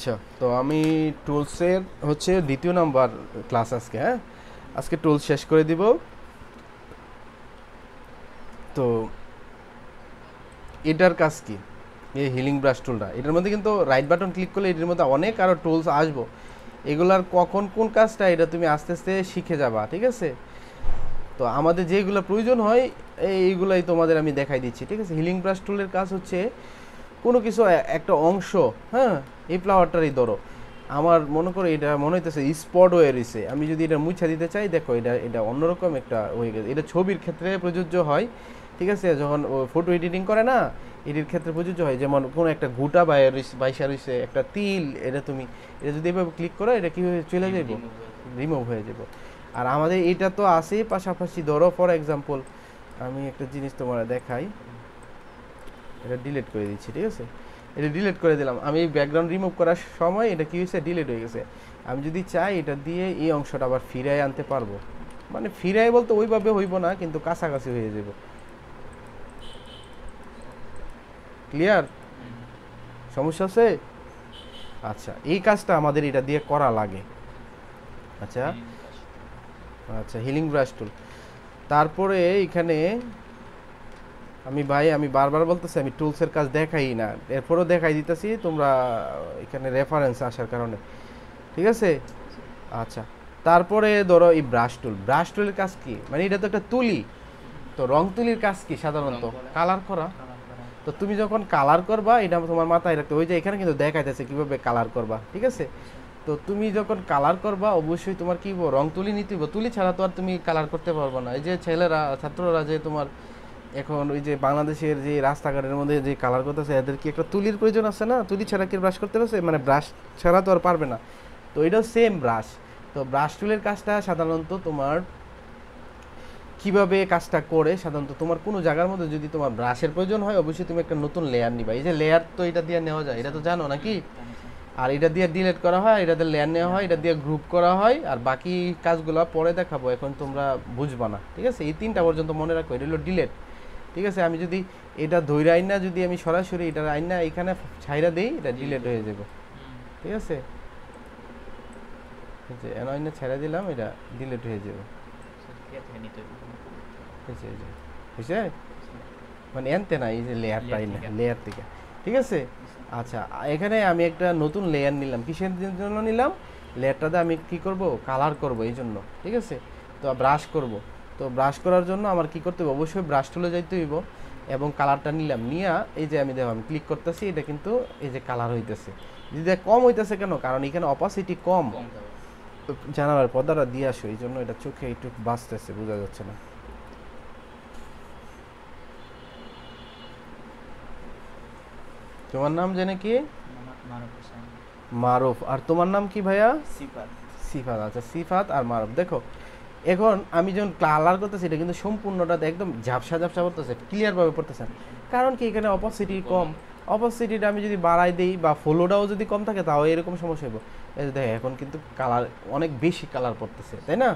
আচ্ছা, তো আমি টুলসের হচ্ছে দ্বিতীয় নাম্বার ক্লাস আজকে। হ্যাঁ, আজকে টুলস শেষ করে দিব। তো এটার কাজ কি? এই হিলিং ব্রাশ টুলটা, এটার মধ্যে কিন্তু রাইট বাটন ক্লিক করলে এটার মধ্যে অনেক আরও টুলস আসবো। এগুলার কখন কোন কাজটা এটা তুমি আস্তে আস্তে শিখে যাবা, ঠিক আছে? তো আমাদের যেগুলো প্রয়োজন হয় এইগুলাই তোমাদের আমি দেখাই দিচ্ছি, ঠিক আছে? হিলিং ব্রাশ টুলের কাজ হচ্ছে কোনো কিছু একটা অংশ, হ্যাঁ, এই ফ্লাওয়ারটারই ধরো, আমার মনে করো এটা মনে হইতেছে স্পট হয়ে রয়েছে, আমি যদি এটা মুছা দিতে চাই, দেখো এটা এটা অন্যরকম একটা হয়ে গেছে। এটা ছবির ক্ষেত্রে প্রযোজ্য হয়, ঠিক আছে? যখন ফটো এডিটিং করে না, এটির ক্ষেত্রে প্রযোজ্য হয়। যেমন কোনো একটা গোটা বাইসা রয়েছে, একটা তিল, এটা তুমি এটা যদি এভাবে ক্লিক করো, এটা কীভাবে চলে যাইব, রিমুভ হয়ে যাব। আর আমাদের এটা তো আছেই, পাশাপাশি ধরো ফর এক্সাম্পল আমি একটা জিনিস তোমার দেখাই, এটা ডিলিট করে দিচ্ছি, ঠিক আছে? এটা ডিলিট করে দিলাম, আমি ব্যাকগ্রাউন্ড রিমুভ করার সময় এটা কি হয়েছে, ডিলিট হয়ে গেছে। আমি যদি চাই এটা দিয়ে এই অংশটা আবার ফিরায় আনতে পারবো, মানে ফিরায় বলতে ওইভাবে হইব না, কিন্তু কাছাকাছি হয়ে যাব। ক্লিয়ার? সমস্যা আছে? আচ্ছা, এই কাজটা আমাদের এটা দিয়ে করা লাগে। আচ্ছা আচ্ছা, হিলিং ব্রাশ টুল। তারপরে এখানে আমি বারবার বলতেছি আমি টুলসের কাজ দেখাই না, এরপরও দেখাই দিতেছি তোমরা এখানে রেফারেন্স আসার কারণে, ঠিক আছে? আচ্ছা, তারপরে ধরো এই ব্রাশ টুলের কাজ কি, মানে এটা তো একটা তুলি। তো রং তুলির কাজ কি সাধারণত? কালার করা। তো তুমি যখন কালার করবা, এটা তোমার মাথায় রাখতে, ওই যে এখানে কিন্তু দেখাইতেছে কিভাবে কালার করবা, ঠিক আছে? তো তুমি যখন কালার করবা, অবশ্যই তোমার কি রং তুলি নিতে হবে। তুলি ছাড়া তো আর তুমি কালার করতে পারবে না। এই যে ছেলেরা, ছাত্ররা যে তোমার এখন ওই যে বাংলাদেশের যে রাস্তাঘাটের মধ্যে যে কালার করতেছে, এদের কি একটা তুলির প্রয়োজন আছে না? তুলি ছাড়া কি ব্রাশ করতে পারছে? মানে ব্রাশ ছাড়া তো আর পারবে না। তো এটাও সেম ব্রাশ। তো ব্রাশ টুলের কাজটা সাধারণত তোমার কিভাবে কাজটা করে, সাধারণত তোমার কোনো জায়গার মধ্যে যদি তোমার ব্রাশের প্রয়োজন হয়, অবশ্যই তুমি একটা নতুন লেয়ার নিবা। এই যে লেয়ার, তো এটা দিয়ে নেওয়া যায়, এটা তো জানো নাকি? আর এটা দিয়ে ডিলিট করা হয়, এটাতে লেয়ার নেওয়া হয়, এটা দিয়ে গ্রুপ করা হয়, আর বাকি কাজগুলো পরে দেখাবো, এখন তোমরা বুঝবা না, ঠিক আছে? এই তিনটা পর্যন্ত মনে রাখো, এটা হলো ডিলেট, ঠিক আছে? আমি যদি এটা ধৈর্য আইন না, যদি আমি সরাসরি এটার আইন না এখানে ছাইরা দিই, এটা ডিলেট হয়ে যাব, ঠিক আছে? যে আইনে ছাইরা দিলাম, এটা ডিলেট হয়ে যাবে, বুঝছে? মানে এনতে না, এই যে লেয়ারটা, লেয়ার থেকে, ঠিক আছে? আচ্ছা, এখানে আমি একটা নতুন লেয়ার নিলাম, কিসের জন্য নিলাম? লেয়ারটাতে আমি কি করব, কালার করব এই জন্য, ঠিক আছে? তো ব্রাশ করব। তো ব্রাশ করার জন্য আমার কি করতে হবে, অবশ্যই ব্রাশ টুলে যাইতে হইব, এবং কালারটা নিলাম, নিয়ে এই যে আমি দেখো আমি ক্লিক করতেছি, এটা কিন্তু এই যে কালার হইতেছে। যদি কম হইতেছে কেন? কারণ এখানে অপাসিটি কম। জানালার পর্দাটা দিয়ে আসো, এই জন্য এটা চোখে একটু বাঁচতেছে, বোঝা যাচ্ছে না। তোমার নাম জেনে কি? মারুফ। আর তোমার নাম কি ভাইয়া? সিফাত। আচ্ছা, সিফাত আর মারুফ। দেখো, এখন আমি যখন কালার করতেছি, এটা কিন্তু সম্পূর্ণটা একদম ঝাপসা ঝাপসা পড়তেছে, ক্লিয়ারভাবে পড়তেছে। কারণ কি, এখানে অপাসিটি কম। অপাসিটিটা আমি যদি বাড়াই দিই বা ফ্লোটাও যদি কম থাকে, তাও এরকম সমস্যা হইব। এই যে দেখো, এখন কিন্তু কালার অনেক বেশি কালার পড়তেছে, তাই না?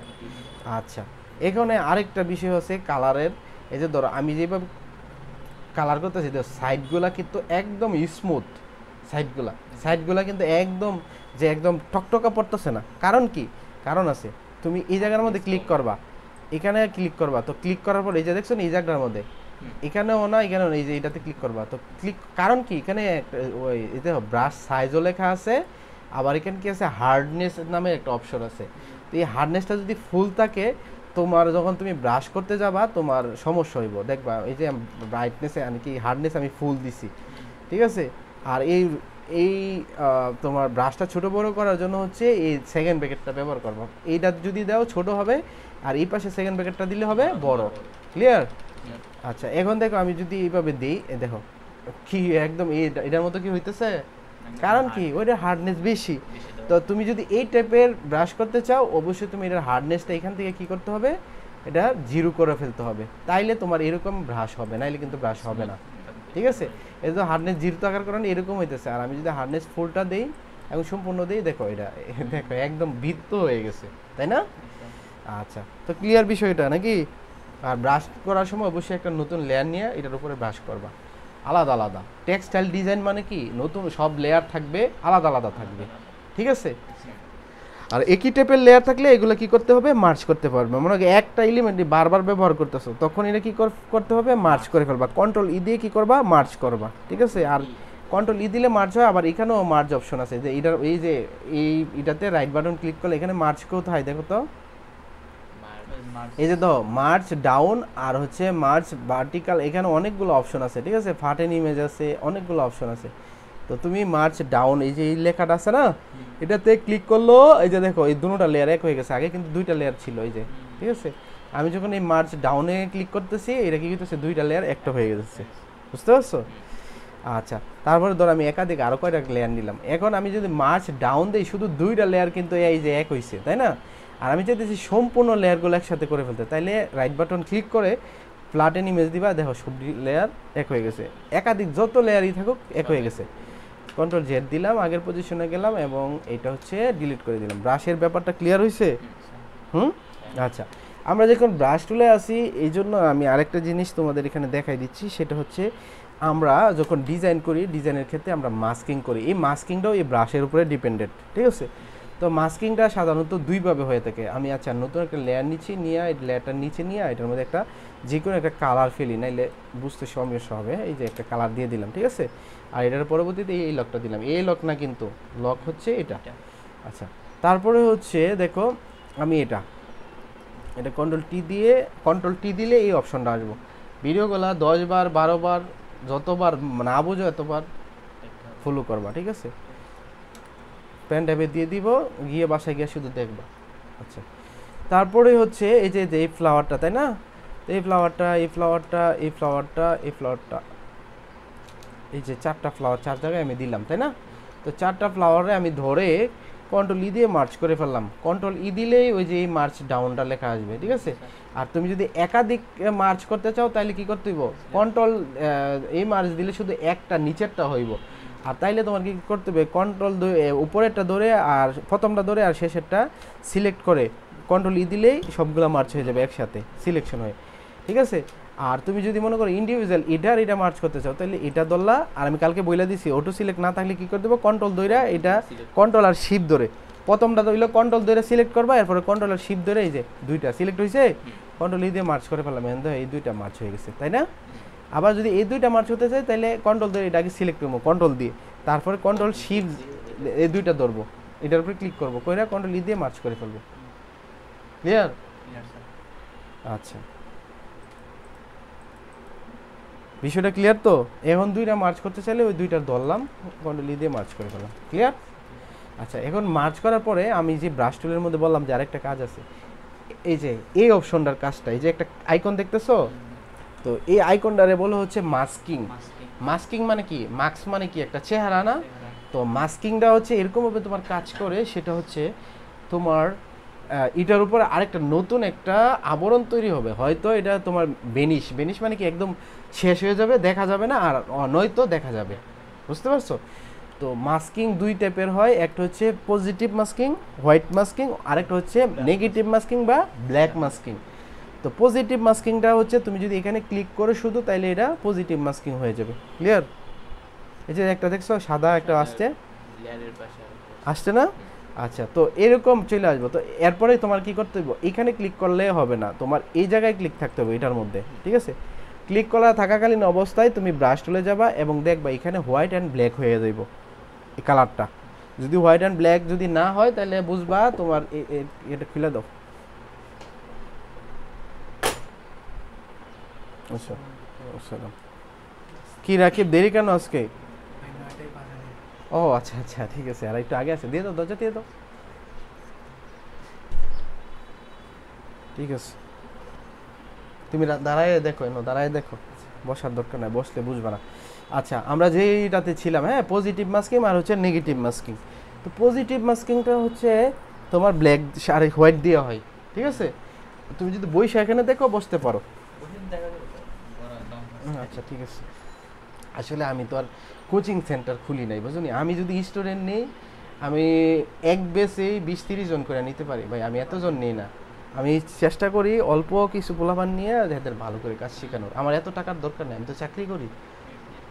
আচ্ছা, এখানে আরেকটা বিষয় হচ্ছে কালারের। এই যে ধরো আমি যেভাবে কালার করতেছি, দেখো সাইডগুলা কিন্তু একদম স্মুথ। সাইডগুলা কিন্তু একদম, যে একদম টকটকা পড়তেছে না। কারণ কি? কারণ আছে। তুমি এই জায়গার মধ্যে ক্লিক করবা, এখানে ক্লিক করবা, তো ক্লিক করার পর এই যে দেখছো না, এই জায়গাটার মধ্যে এখানেও না, এখানেও না, এই যে এটাতে ক্লিক করবা, তো ক্লিক, কারণ কি, এখানে ওই এতে ব্রাশ সাইজও লেখা আছে, আবার এখানে কি আছে, হার্ডনেস নামে একটা অপশন আছে। তো এই হার্ডনেসটা যদি ফুল থাকে, তোমার যখন তুমি ব্রাশ করতে যাবা, তোমার সমস্যা হইব। দেখবা এই যে ব্রাইটনেসে আমি কি হার্ডনেস আমি ফুল দিছি, ঠিক আছে? আর এই এই তোমার ব্রাশটা ছোট বড় করার জন্য হচ্ছে এই সেকেন্ড ব্র্যাকেটটা ব্যবহার করবো। এইটা যদি দাও ছোট হবে, আর এই পাশে সেকেন্ড ব্র্যাকেটটা দিলে হবে বড়। ক্লিয়ার? আচ্ছা, এখন দেখো আমি যদি এইভাবে দিই, দেখো কি একদম এটার মতো কি হইতেছে? কারণ কি, ওইটার হার্ডনেস বেশি। তো তুমি যদি এই টাইপের ব্রাশ করতে চাও, অবশ্যই তুমি এটার হার্ডনেসটা এখান থেকে কি করতে হবে, এটা জিরো করে ফেলতে হবে, তাইলে তোমার এরকম ব্রাশ হবে, নাইলে কিন্তু ব্রাশ হবে না, ঠিক আছে? এই যে হার্ডনেস জিরো থাকার কারণে এরকম হইতেছে। আর আমি যদি হার্ডনেস ফুলটা দিই এবং সম্পূর্ণ দিই, দেখো এটা দেখো একদম বৃত্ত হয়ে গেছে, তাই না? আচ্ছা, তো ক্লিয়ার বিষয়টা নাকি? আর ব্রাশ করার সময় অবশ্যই একটা নতুন লেয়ার নিয়ে এটার উপরে ব্রাশ করবা। আলাদা আলাদা। টেক্সটাইল ডিজাইন মানে কি নতুন সব লেয়ার থাকবে, আলাদা আলাদা থাকবে, ঠিক আছে। আর একই টাইপের লেয়ার থাকলে এগুলো কি করতে হবে, মার্চ করতে পারবে। মনে হয় একটা এলিমেন্টই বারবার ব্যবহার করতেছো, তখন এটা কি করতে হবে, মার্চ করে ফেলবা। কন্ট্রোল ই দিয়ে কি করবা, মার্চ করবা, ঠিক আছে। আর কন্ট্রোল ই দিলে মার্চ হয়। আবার এখানেও মার্চ অপশন আছে, যে এটার এই যে এটাতে রাইট বাটন ক্লিক করলে এখানে মার্চ কোথায় দেখো তো, এই যে তো মার্চ ডাউন আর হচ্ছে মার্চ ভার্টিক্যাল, এখানে অনেকগুলো অপশন আছে, ঠিক আছে। ফাটেন ইমেজ আছে, অনেকগুলো অপশন আছে। তো তুমি মার্চ ডাউন এই যে এই লেখাটা আছে না, এটাতে ক্লিক করলো, এই যে দেখো এই দুটোটা লেয়ার এক হয়ে গেছে। আগে কিন্তু দুইটা লেয়ার ছিল, এই যে, ঠিক আছে। আমি যখন এই মার্চ ডাউনে ক্লিক করতেছি, এটা কি করতেছে, দুইটা লেয়ার একটা হয়ে গেছে, বুঝতে পারছো? আচ্ছা, তারপরে ধর আমি একাধিক আরো কয়টা লেয়ার নিলাম। এখন আমি যদি মার্চ ডাউন দিই, শুধু দুইটা লেয়ার কিন্তু এই যে এক হয়েছে, তাই না। আর আমি চাইতেছি সম্পূর্ণ লেয়ারগুলো একসাথে করে ফেলতে, তাইলে রাইট বাটন ক্লিক করে ফ্ল্যাটেন ইমেজ দিবা, দেখো সব লেয়ার এক হয়ে গেছে। একাধিক যত লেয়ারই থাকুক এক হয়ে গেছে। কন্ট্রোল জেড দিলাম, আগের পজিশনে গেলাম এবং এটা হচ্ছে ডিলিট করে দিলাম। ব্রাশের ব্যাপারটা ক্লিয়ার হয়েছে? আচ্ছা, আমরা যখন ব্রাশ টুলে আসি, এই জন্য আমি আরেকটা জিনিস তোমাদের এখানে দেখাই দিচ্ছি, সেটা হচ্ছে আমরা যখন ডিজাইন করি, ডিজাইনের ক্ষেত্রে আমরা মাস্কিং করি। এই মাস্কিংটাও এই ব্রাশের উপরে ডিপেন্ডেন্ট, ঠিক আছে। তো মাস্কিংটা সাধারণত দুইভাবে হয়ে থাকে। আমি আচ্ছা নতুন একটা লেয়ার নিচ্ছি, নিয়ে এই লেয়ারটার নিচে নিয়ে এটার মধ্যে একটা যে কোনো একটা কালার ফেলি, নাইলে বুঝতে সমস্যা হবে। এই যে একটা কালার দিয়ে দিলাম, ঠিক আছে। আর এটার পরবর্তীতে এই লকটা দিলাম। এই লক না, কিন্তু লক হচ্ছে এটা। আচ্ছা, তারপরে হচ্ছে দেখো আমি এটা কন্ট্রোল টি দিলে এই অপশনটা আসবো। ভিডিওগুলো 10 বার 12 বার যতবার না বুঝো এতবার ফলো করবা, ঠিক আছে। পেন ড্রাইভে দিয়ে দিব, গিয়ে বাসায় গিয়ে শুধু দেখবা। আচ্ছা, তারপরে হচ্ছে এই যে এই ফ্লাওয়ারটা, তাই না। এই ফ্লাওয়ারটা এই যে চারটা ফ্লাওয়ার চার জায়গায় আমি দিলাম, তাই না। তো চারটা ফ্লাওয়ারে আমি ধরে কন্ট্রোল ই দিয়ে মার্চ করে ফেললাম। কন্ট্রোল ই দিলেই ওই যে এই মার্চ ডাউনটা লেখা আসবে, ঠিক আছে। আর তুমি যদি একাধিক মার্চ করতে চাও তাহলে কি করতে হইব, কন্ট্রোল এই মার্চ দিলে শুধু একটা নিচেরটা হইব। আর তাইলে তোমার কি করতে হবে, কন্ট্রোল উপরেরটা ধরে আর প্রথমটা ধরে আর শেষেরটা সিলেক্ট করে কন্ট্রোল ই দিলেই সবগুলো মার্চ হয়ে যাবে একসাথে সিলেকশন হয়ে, ঠিক আছে। আর তুমি যদি মনে করো ইন্ডিভিজুয়াল এটা মার্চ করতে চাও, তাহলে এটা ধরলা। আর আমি কালকে বইলা দিছি অটো সিলেক্ট না থাকলে কি করে দেবো, কন্ট্রোল ধরে এটা কন্ট্রোল আর শিফট ধরে প্রথমটা ধরলে কন্ট্রোল ধরে সিলেক্ট করবা, এরপরে কন্ট্রোল আর শিফট ধরে এই যে দুইটা সিলেক্ট হয়েছে, কন্ট্রোল ই দিয়ে মার্চ করে ফেললাম, এই দুইটা মার্চ হয়ে গেছে, তাই না। আবার যদি এই দুইটা মার্চ হতে চাই তাহলে কন্ট্রোল ধরে এটাকে সিলেক্ট করবো কন্ট্রোল দিয়ে, তারপরে কন্ট্রোল শিফট এই দুইটা ধরবো, এটার উপরে ক্লিক করবো, কইরা কন্ট্রোল ই দিয়ে মার্চ করে ফেলবো। ক্লিয়ার? আচ্ছা, বিষয়টা ক্লিয়ার তো। এখন দুইটা মার্চ করতে চাইলে ওই দুইটার ধরলাম, কন্ট্রোল ই দিয়ে মার্চ করে ফেললাম। ক্লিয়ার? আচ্ছা, এখন মার্চ করার পরে আমি যে ব্রাশ টুলের মধ্যে বললাম যে আরেকটা কাজ আছে, এই যে এই অপশনটার কাজটা, এই যে একটা আইকন দেখতেছো, তো এই আইকনটারে বলা হচ্ছে মাস্কিং। মাস্কিং মানে কি, মাস্ক মানে কি একটা চেহারা না। তো মাস্কিংটা হচ্ছে এরকমভাবে তোমার কাজ করে, সেটা হচ্ছে তোমার এটার উপরে আরেকটা নতুন একটা আবরণ তৈরি হবে। হয়তো এটা তোমার বেনিশ মানে কি একদম শেষ হয়ে যাবে, দেখা যাবে না, আর নয়তো দেখা যাবে, বুঝতে পারছো। তো মাস্কিং দুই টাইপের হয়, একটা হচ্ছে পজিটিভ মাস্কিং হোয়াইট মাস্কিং, আরেকটা হচ্ছে নেগেটিভ মাস্কিং বা ব্ল্যাক মাস্কিং। তো পজিটিভ মাস্কিংটা হচ্ছে তুমি যদি এখানে ক্লিক করো শুধু, তাইলে এটা পজিটিভ মাস্কিং হয়ে যাবে। ক্লিয়ার? এই যে একটা দেখছো সাদা একটা আসছে না। আচ্ছা, তো এরকম চলে আসবো। তো এরপরে তোমার কি করতে হবে, এখানে ক্লিক করলে হবে না, তোমার এই জায়গায় ক্লিক থাকতে হবে এটার মধ্যে, ঠিক আছে। ক্লিক করা থাকাকালীন অবস্থায় তুমি ব্রাশ টুলে যাবা এবং দেখবা এখানে হোয়াইট অ্যান্ড ব্ল্যাক হয়ে যাইব এই কালারটা। যদি হোয়াইট অ্যান্ড ব্ল্যাক যদি না হয় তাহলে বুঝবা তোমার এটা খুলে দাও। আচ্ছা, কি রাকিব দেরি কেন আজকে? ও আচ্ছা আচ্ছা, ঠিক আছে। আর একটু আগে আছে, দিয়ে দাও, দরজা দিয়ে দাও। ঠিক আছে, তুমি দাঁড়ায় দেখো, দাঁড়ায় দেখো, বসার দরকার নাই, বসলে বুঝবা না। আচ্ছা, আমরা যেইটাতে ছিলাম, হ্যাঁ, পজিটিভ মাস্কিং আর হচ্ছে নেগেটিভ মাস্কিং। তো পজিটিভ মাস্কিংটা হচ্ছে তোমার ব্ল্যাক আর হোয়াইট দেওয়া হয়, ঠিক আছে। তুমি যদি বইসা এখানে দেখো, বসতে পারো। আচ্ছা, ঠিক আছে। আসলে আমি তো আর কোচিং সেন্টার খুলি নাই, বুঝলি। আমি যদি স্টুডেন্ট নেই, আমি এক বেসে 20-30 জন করে নিতে পারি ভাই, আমি এতজন নেই না। আমি চেষ্টা করি অল্প কিছু পোলাপান নিয়ে যাদের ভালো করে কাজ শেখানোর। আমার এত টাকার দরকার নেই, আমি তো চাকরি করি,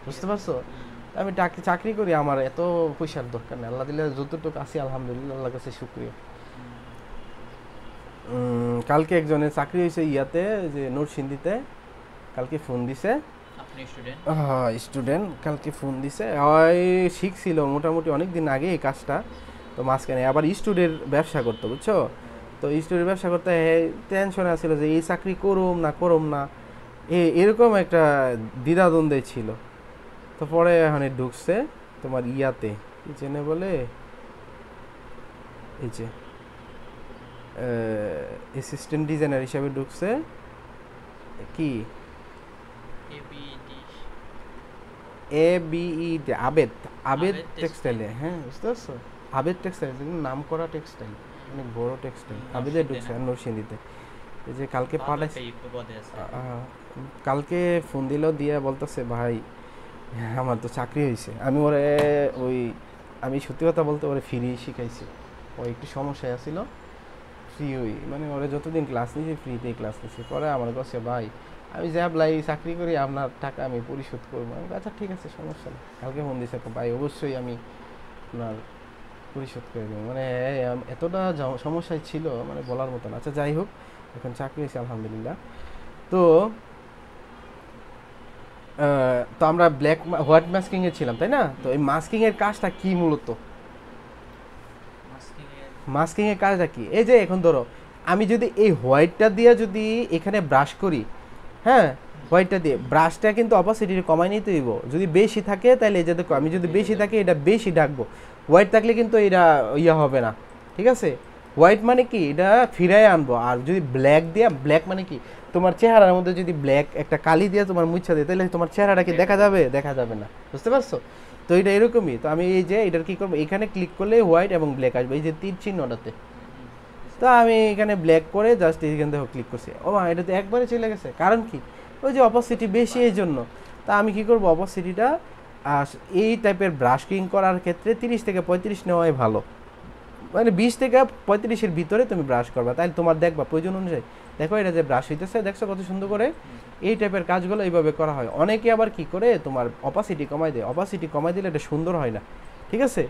বুঝতে পারছো? আমি চাকরি করি, আমার এত পয়সার দরকার নেই, আল্লাহ দিলে যতটুকু আছি আলহামদুলিল্লাহ, আল্লাহর কাছে শুকরিয়া। কালকে একজনের চাকরি হয়েছে ইয়াতে, যে নরসিংদীতে, কালকে ফোন দিছে। হ্যাঁ স্টুডেন্ট, কালকে ফোন দিছে, ওই শিখছিল মোটামুটি অনেক দিন আগে এই কাজটা, তো মাঝখানে আবার স্টুডেন্ট ব্যবসা করতো, বুঝছো? তো স্টুডেন্ট ব্যবসা করতে টেনশনে আছিল যে এই চাকরি করুম না এরকম একটা দ্বিধাদ্বন্দ্বে ছিল। তো পরে এখানে ঢুকছে তোমার ইয়াতে, কি চেনে বলে, এই যে অ্যাসিস্ট্যান্ট ডিজাইনার হিসাবে ঢুকছে, কি ABE আবেদ, আবেদ টেক্সটাইলে, হ্যাঁ বুঝতে পারছো? আবেদ টেক্সটাইল নাম করা টেক্সটাইল, অনেক বড় টেক্সটাইল, আবেদে ঢুকছে নরসিংদীতে। এই যে কালকে পাঠাইছে, কালকে ফোন দিল, দিয়ে বলতেছে ভাই আমার তো চাকরি হয়েছে। আমি ওরে আমি সত্যি কথা বলতে ওরে ফ্রি শিখাইছি, ও একটু সমস্যায় আছিল, ফ্রি মানে ওরে যতদিন ক্লাস নিয়েছি ফ্রিতেই ক্লাস নিয়েছি। পরে আমার কাছে ভাই আমি যে অ্যাপ্লাই চাকরি করি, আপনার টাকা আমি পরিশোধ করবো। আমি আচ্ছা ঠিক আছে, সমস্যা নেই। কালকে ফোন দিয়েছে, ভাই অবশ্যই আমি আপনার পরিশোধ করে দেবো। মানে এতটা সমস্যায় ছিল মানে বলার মতো না। আচ্ছা যাই হোক, এখন চাকরি হয়েছে আলহামদুলিল্লাহ। তো তো আমরা হোয়াইট মাস্কিংয়ে ছিলাম, তাই না? তো এই মাস্কিংয়ের কাজটা কি মূলত? মাস্কিংয়ের কাজটা কি? এই যে এখন ধরো আমি যদি এই হোয়াইটটা দিয়ে যদি এখানে ব্রাশ করি, হ্যাঁ হোয়াইটটা দিয়ে ব্রাশটা কিন্তু অপাসিটি কমাই নিতে দিব। যদি বেশি থাকে তাহলে এই যে দেখো, আমি যদি বেশি থাকে এটা বেশি ডাকবো, হোয়াইট থাকলে কিন্তু এটা ইয়া হবে না, ঠিক আছে? হোয়াইট মানে কি, এটা ফিরাই আনবো। আর যদি ব্ল্যাক দিয়ে, ব্ল্যাক মানে কি, তোমার চেহারার মধ্যে যদি ব্ল্যাক একটা কালি দিয়ে তোমার মুছা দেয়, তাহলে তোমার চেহারাটা কি দেখা যাবে? দেখা যাবে না, বুঝতে পারছো? তো এটা এরকমই। তো আমি এই যে এটার কি করবো, এখানে ক্লিক করলে হোয়াইট এবং ব্ল্যাক আসবে, এই যে তীর চিহ্নটাতে। তো আমি এখানে ব্ল্যাক করে জাস্ট এইখান থেকে ক্লিক করছি, ও মা এটা তো একবারে চলে গেছে। কারণ কি, ওই যে অপাসিটি বেশি, এই জন্য। তা আমি কি করবো, অপাসিটিটা এই টাইপের ব্রাশিং করার ক্ষেত্রে 30 থেকে 35 নেওয়াই ভালো। মানে 20 থেকে 35-এর ভিতরে তুমি ব্রাশ করবা, তাহলে তোমার দেখবা প্রয়োজন অনুযায়ী। দেখো এটা যে ব্রাশ হইতেছে, দেখছো কত সুন্দর করে? এই টাইপের কাজগুলো এইভাবে করা হয়। অনেকে আবার কি করে, তোমার অপাসিটি কমাই দেয়, অপাসিটি কমাই দিলে এটা সুন্দর হয় না, ঠিক আছে?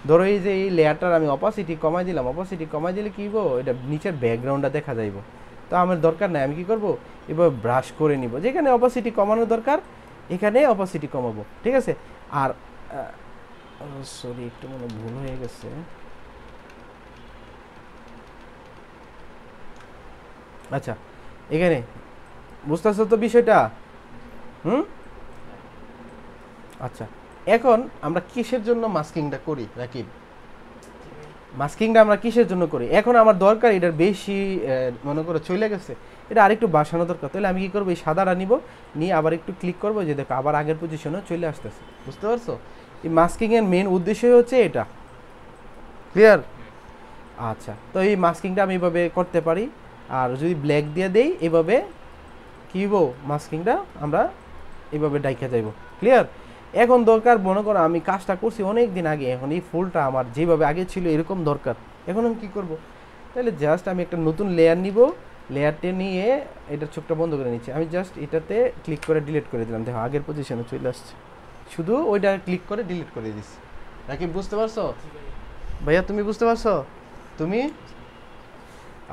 ধরো এই যে এই লেয়ারটার আমি অপাসিটি কমাই দিলাম, অপাসিটি কমাই দিলে কী হবো, এটা নিচের ব্যাকগ্রাউন্ডটা দেখা যাইব। তো আমার দরকার নাই, আমি কি করব, এভাবে ব্রাশ করে নিব। যেখানে অপাসিটি কমানোর দরকার এখানে অপাসিটি কমাবো, ঠিক আছে? আর সরি একটু মনে ভুল হয়ে গেছে। আচ্ছা এখানে বুঝতেছো তো বিষয়টা? আচ্ছা এখন আমরা কিসের জন্য মাস্কিংটা করি রাকিব? মাস্কিংটা আমরা কিসের জন্য করি? এখন আমার দরকার এটার বেশি, মনে করো চলে গেছে, এটা আরেকটু বাসানো দরকার। তাহলে আমি কি করবো, এই সাদাটা নিব, নিয়ে আবার একটু ক্লিক করবো, যে দেখো আবার আগের পজিশনে চলে আসতেছে, বুঝতে পারছো? এই মাস্কিংয়ের মেন উদ্দেশ্যই হচ্ছে এটা, ক্লিয়ার? আচ্ছা, তো এই মাস্কিংটা আমি এইভাবে করতে পারি। আর যদি ব্ল্যাক দিয়ে দেই এভাবে, কী হবো, মাস্কিংটা আমরা এইভাবে ডাইকা যাইব, ক্লিয়ার? এখন দরকার, মনে করো আমি কাজটা করছি অনেক দিন আগে, এখন এই ফুলটা আমার যেভাবে আগে ছিল এরকম দরকার। এখন আমি কী করবো, তাহলে জাস্ট আমি একটা নতুন লেয়ার নিব, লেয়ারটা নিয়ে এটার চোখটা বন্ধ করে নিচ্ছি। আমি জাস্ট এটাতে ক্লিক করে ডিলিট করে দিলাম, দেখো আগের পজিশনে চলে আসছে, শুধু ওইটা ক্লিক করে ডিলিট করে দিচ্ছি। নাকি বুঝতে পারছো ভাইয়া? তুমি বুঝতে পারছো? তুমি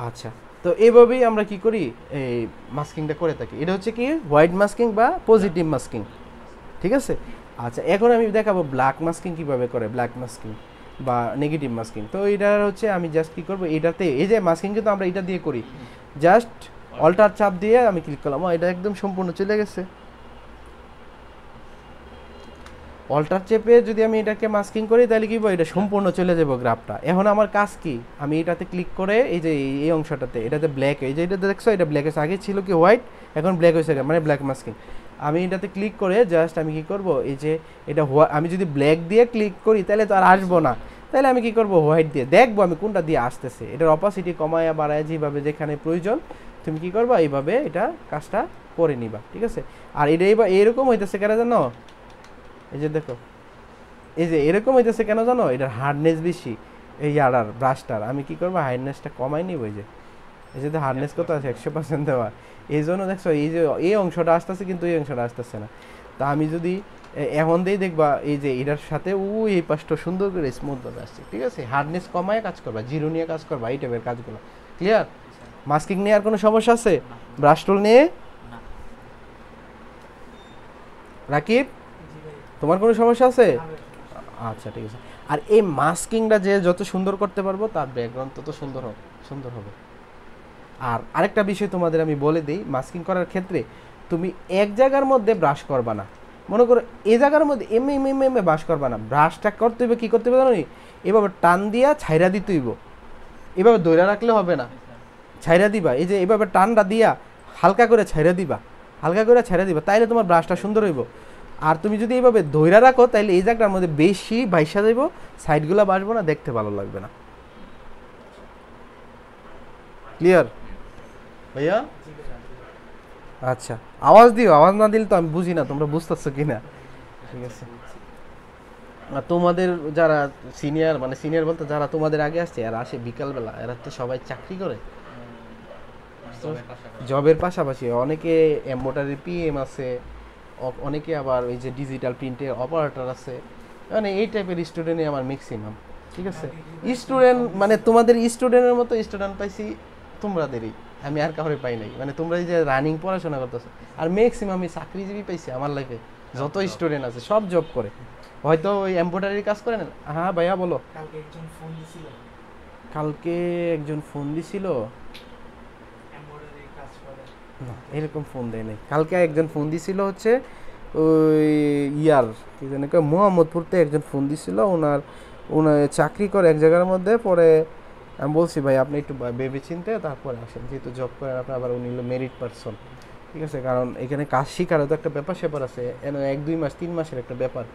আচ্ছা, তো এইভাবেই আমরা কি করি, এই মাস্কিংটা করে থাকি। এটা হচ্ছে কি হোয়াইট মাস্কিং বা পজিটিভ মাস্কিং, ঠিক আছে? আচ্ছা এখন আমি দেখাবো ব্ল্যাক মাস্কিং কীভাবে করে, ব্ল্যাক মাস্কিং বা নেগেটিভ মাস্কিং। তো এটার হচ্ছে আমি জাস্ট কী করবো, এটাতে এই যে মাস্কিং কিন্তু আমরা এটা দিয়ে করি, জাস্ট অল্টার চাপ দিয়ে আমি ক্লিক করলাম, এটা একদম সম্পূর্ণ চলে গেছে। অল্টার চেপে যদি আমি এটাকে মাস্কিং করি তাহলে কি এটা সম্পূর্ণ চলে যাবো গ্রাফটা। এখন আমার কাজ কি, আমি এটাতে ক্লিক করে এই যে এই অংশটাতে, এটাতে ব্ল্যাক, এই যে এটা দেখছো এটা ব্ল্যাক আছে, আগে ছিল কি হোয়াইট, এখন ব্ল্যাক হয়েছে, মানে ব্ল্যাক মাস্কিং। আমি এটাতে ক্লিক করে জাস্ট আমি কি করব, এই যে এটা আমি যদি ব্ল্যাক দিয়ে ক্লিক করি তাহলে তো আর আসবো না, তাহলে আমি কি করব, হোয়াইট দিয়ে দেখবো আমি কোনটা দিয়ে আসতেছে। এটার অপাসিটি কমায়া বাড়ায় যেভাবে যেখানে প্রয়োজন তুমি কি করবা, এইভাবে এটা কাজটা করে নিবা, ঠিক আছে? আর এটা এবার এরকম হইতেছে কেন জানো, এই যে দেখো এই যে এরকম হইতেছে কেন জানো, এটার হার্ডনেস বেশি, এই আর ব্রাশটার আমি কি করবো, হার্ডনেসটা কমাই নিব। এই যে হার্ডনেস কত আছে, 100% দেওয়া, এই জন্য দেখছো এই যে এই অংশটা আসতেছে কিন্তু এই অংশটা আসতেছে না। তা আমি যদি এখন দিয়ে দেখবা এই যে এটার সাথে এই পাশটা সুন্দর করে স্মুথ ভাবে আসছে, ঠিক আছে? হার্ডনেস কমায় কাজ করবা, জিরো নিয়ে কাজ করবা, এই টাইপের কাজগুলো। ক্লিয়ার? মাস্কিং নিয়ে আর কোনো সমস্যা আছে? ব্রাশ টুল নিয়ে রাকিব তোমার কোনো সমস্যা আছে? আচ্ছা ঠিক আছে। আর এই মাস্কিংটা যে যত সুন্দর করতে পারবো তার ব্যাকগ্রাউন্ড তত সুন্দর হবে। আর আরেকটা বিষয় তোমাদের আমি বলে দিই, মাস্কিং করার ক্ষেত্রে তুমি এক জায়গার মধ্যে ব্রাশ করবা না। মনে করো এই জায়গার মধ্যে এমএ ব্রাশ করবা না, ব্রাশটা করতে হইবে কী করতে হবে জানো? এভাবে টান দিয়া ছাইরা দিতে হইব, এভাবে দইরা রাখলে হবে না, ছাইরা দিবা। এই যে এভাবে টানটা দিয়া হালকা করে ছাইরা দিবা, তাইলে তোমার ব্রাশটা সুন্দর হইব। আর তুমি যদি এইভাবে ধইরা রাখো তাইলে এই জায়গাটার মধ্যে বেশি বাইসা যাইব, সাইডগুলো বাসবো না, দেখতে ভালো লাগবে না। ক্লিয়ার ভাইয়া? আচ্ছা আওয়াজ দিও, আওয়াজ না দিলে তো আমি বুঝি না তোমরা বুঝতেছো কি না। ঠিক আছে। আর তোমাদের যারা সিনিয়র, মানে সিনিয়র বলতে যারা তোমাদের আগে আসছে, এরা আসে বিকালবেলা, এরা তো সবাই চাকরি করে, জবের পাশাপাশি অনেকে এমব্রয়ডারি পিএম আছে, অনেকে আবার ওই যে ডিজিটাল প্রিন্টের অপারেটর আছে, মানে এই টাইপের স্টুডেন্টই আমার ম্যাক্সিমাম। ঠিক আছে, স্টুডেন্ট মানে তোমাদের স্টুডেন্টের মতো স্টুডেন্ট পাইছি তোমাদেরই, আমি আর কাউরে পাই নাই। মানে তোমরা যে রানিং পড়াশোনা করতেছো, আর ম্যাক্সিমাম আমি চাকরিজীবী পাইছি আমার লাইফে। যত স্টুডেন্ট আছে সব জব করে, হয়তো ওই এমব্রয়ডারি কাজ করে না। হ্যাঁ ভাইয়া বলো। কালকে একজন ফোন দিছিল, না এরকম ফোন দেয় নাই। কালকে একজন ফোন দিছিল হচ্ছে ওই কি জানি মোহাম্মদপুরতে একজন ফোন দিছিল, ওনার চাকরি করে এক জায়গার মধ্যে। পরে আমি বলছি ভাই আপনি একটু ভেবে চিনতে তারপরে আসেন, যেহেতু জব করেন আপনি, আবার উনি হলো মেরিট পারসন। ঠিক আছে, কারণ এখানে কাজ শিখারও তো একটা ব্যাপার স্যাপার আছে, 1-2 মাস 3 মাসের একটা ব্যাপার।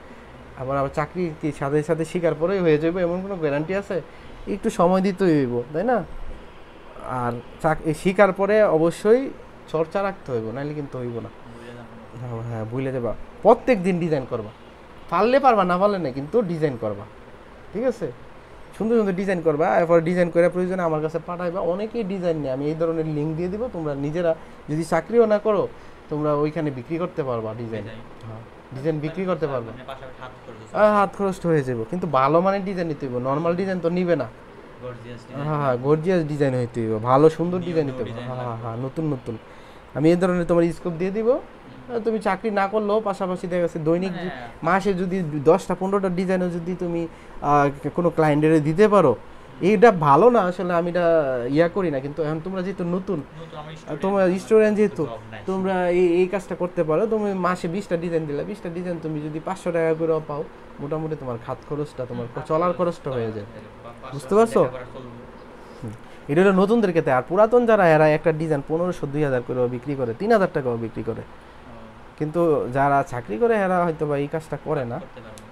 আবার চাকরি কি সাথে সাথে শিখার পরেই হয়ে যাবে এমন কোনো গ্যারান্টি আছে? একটু সময় দিতে হইব, তাই না? আর শিখার পরে অবশ্যই চর্চা রাখতে হইব, নাহলে কিন্তু হইব না। হ্যাঁ ভুলে যাবা, প্রত্যেক দিন ডিজাইন করবা, পারলে পারবা, না পারলে না, কিন্তু ডিজাইন করবা। ঠিক আছে, সুন্দর সুন্দর ডিজাইন করবা, এরপর ডিজাইন করে প্রয়োজনে আমার কাছে পাঠাইবা। অনেকেই ডিজাইন নেই, আমি এই ধরনের লিঙ্ক দিয়ে দিব, তোমরা নিজেরা যদি চাকরিও না করো তোমরা ওইখানে বিক্রি করতে পারবা ডিজাইন। হ্যাঁ ডিজাইন বিক্রি করতে পারবা, হাত খরচ হয়ে যাবো। কিন্তু ভালো মানের ডিজাইন নিতে হইব, নর্মাল ডিজাইন তো নিবে না। হ্যাঁ গর্জিয়াস ডিজাইন হইতে হইব, ভালো সুন্দর ডিজাইন নিতে হবে। হ্যাঁ নতুন আমি এই ধরনের তোমার স্কোপ দিয়ে দিব। তুমি চাকরি না করলেও পাশাপাশি দেখা গেছে দৈনিক মাসে যদি 10-15টা ডিজাইনও যদি তুমি কোনো ক্লায়েন্টের দিতে পারো, এইটা ভালো না? আসলে আমি এটা করি না, কিন্তু এখন তোমরা যেহেতু নতুন, তোমরা স্টুডেন্ট যেহেতু, তোমরা এই কাজটা করতে পারো। তুমি মাসে 20টা ডিজাইন দিলে, 20টা ডিজাইন তুমি যদি 500 টাকা করে পাও, মোটামুটি তোমার খাত খরচটা, তোমার চলার খরচটা হয়ে যায়। বুঝতে পারছো? এটা হলো নতুনদের ক্ষেত্রে। আর পুরাতন যারা, এরা একটা ডিজাইন 1500-2000 করে বিক্রি করে, 3000 টাকাও বিক্রি করে। কিন্তু যারা চাকরি করে এরা হয়তো বা এই কাজটা করে না,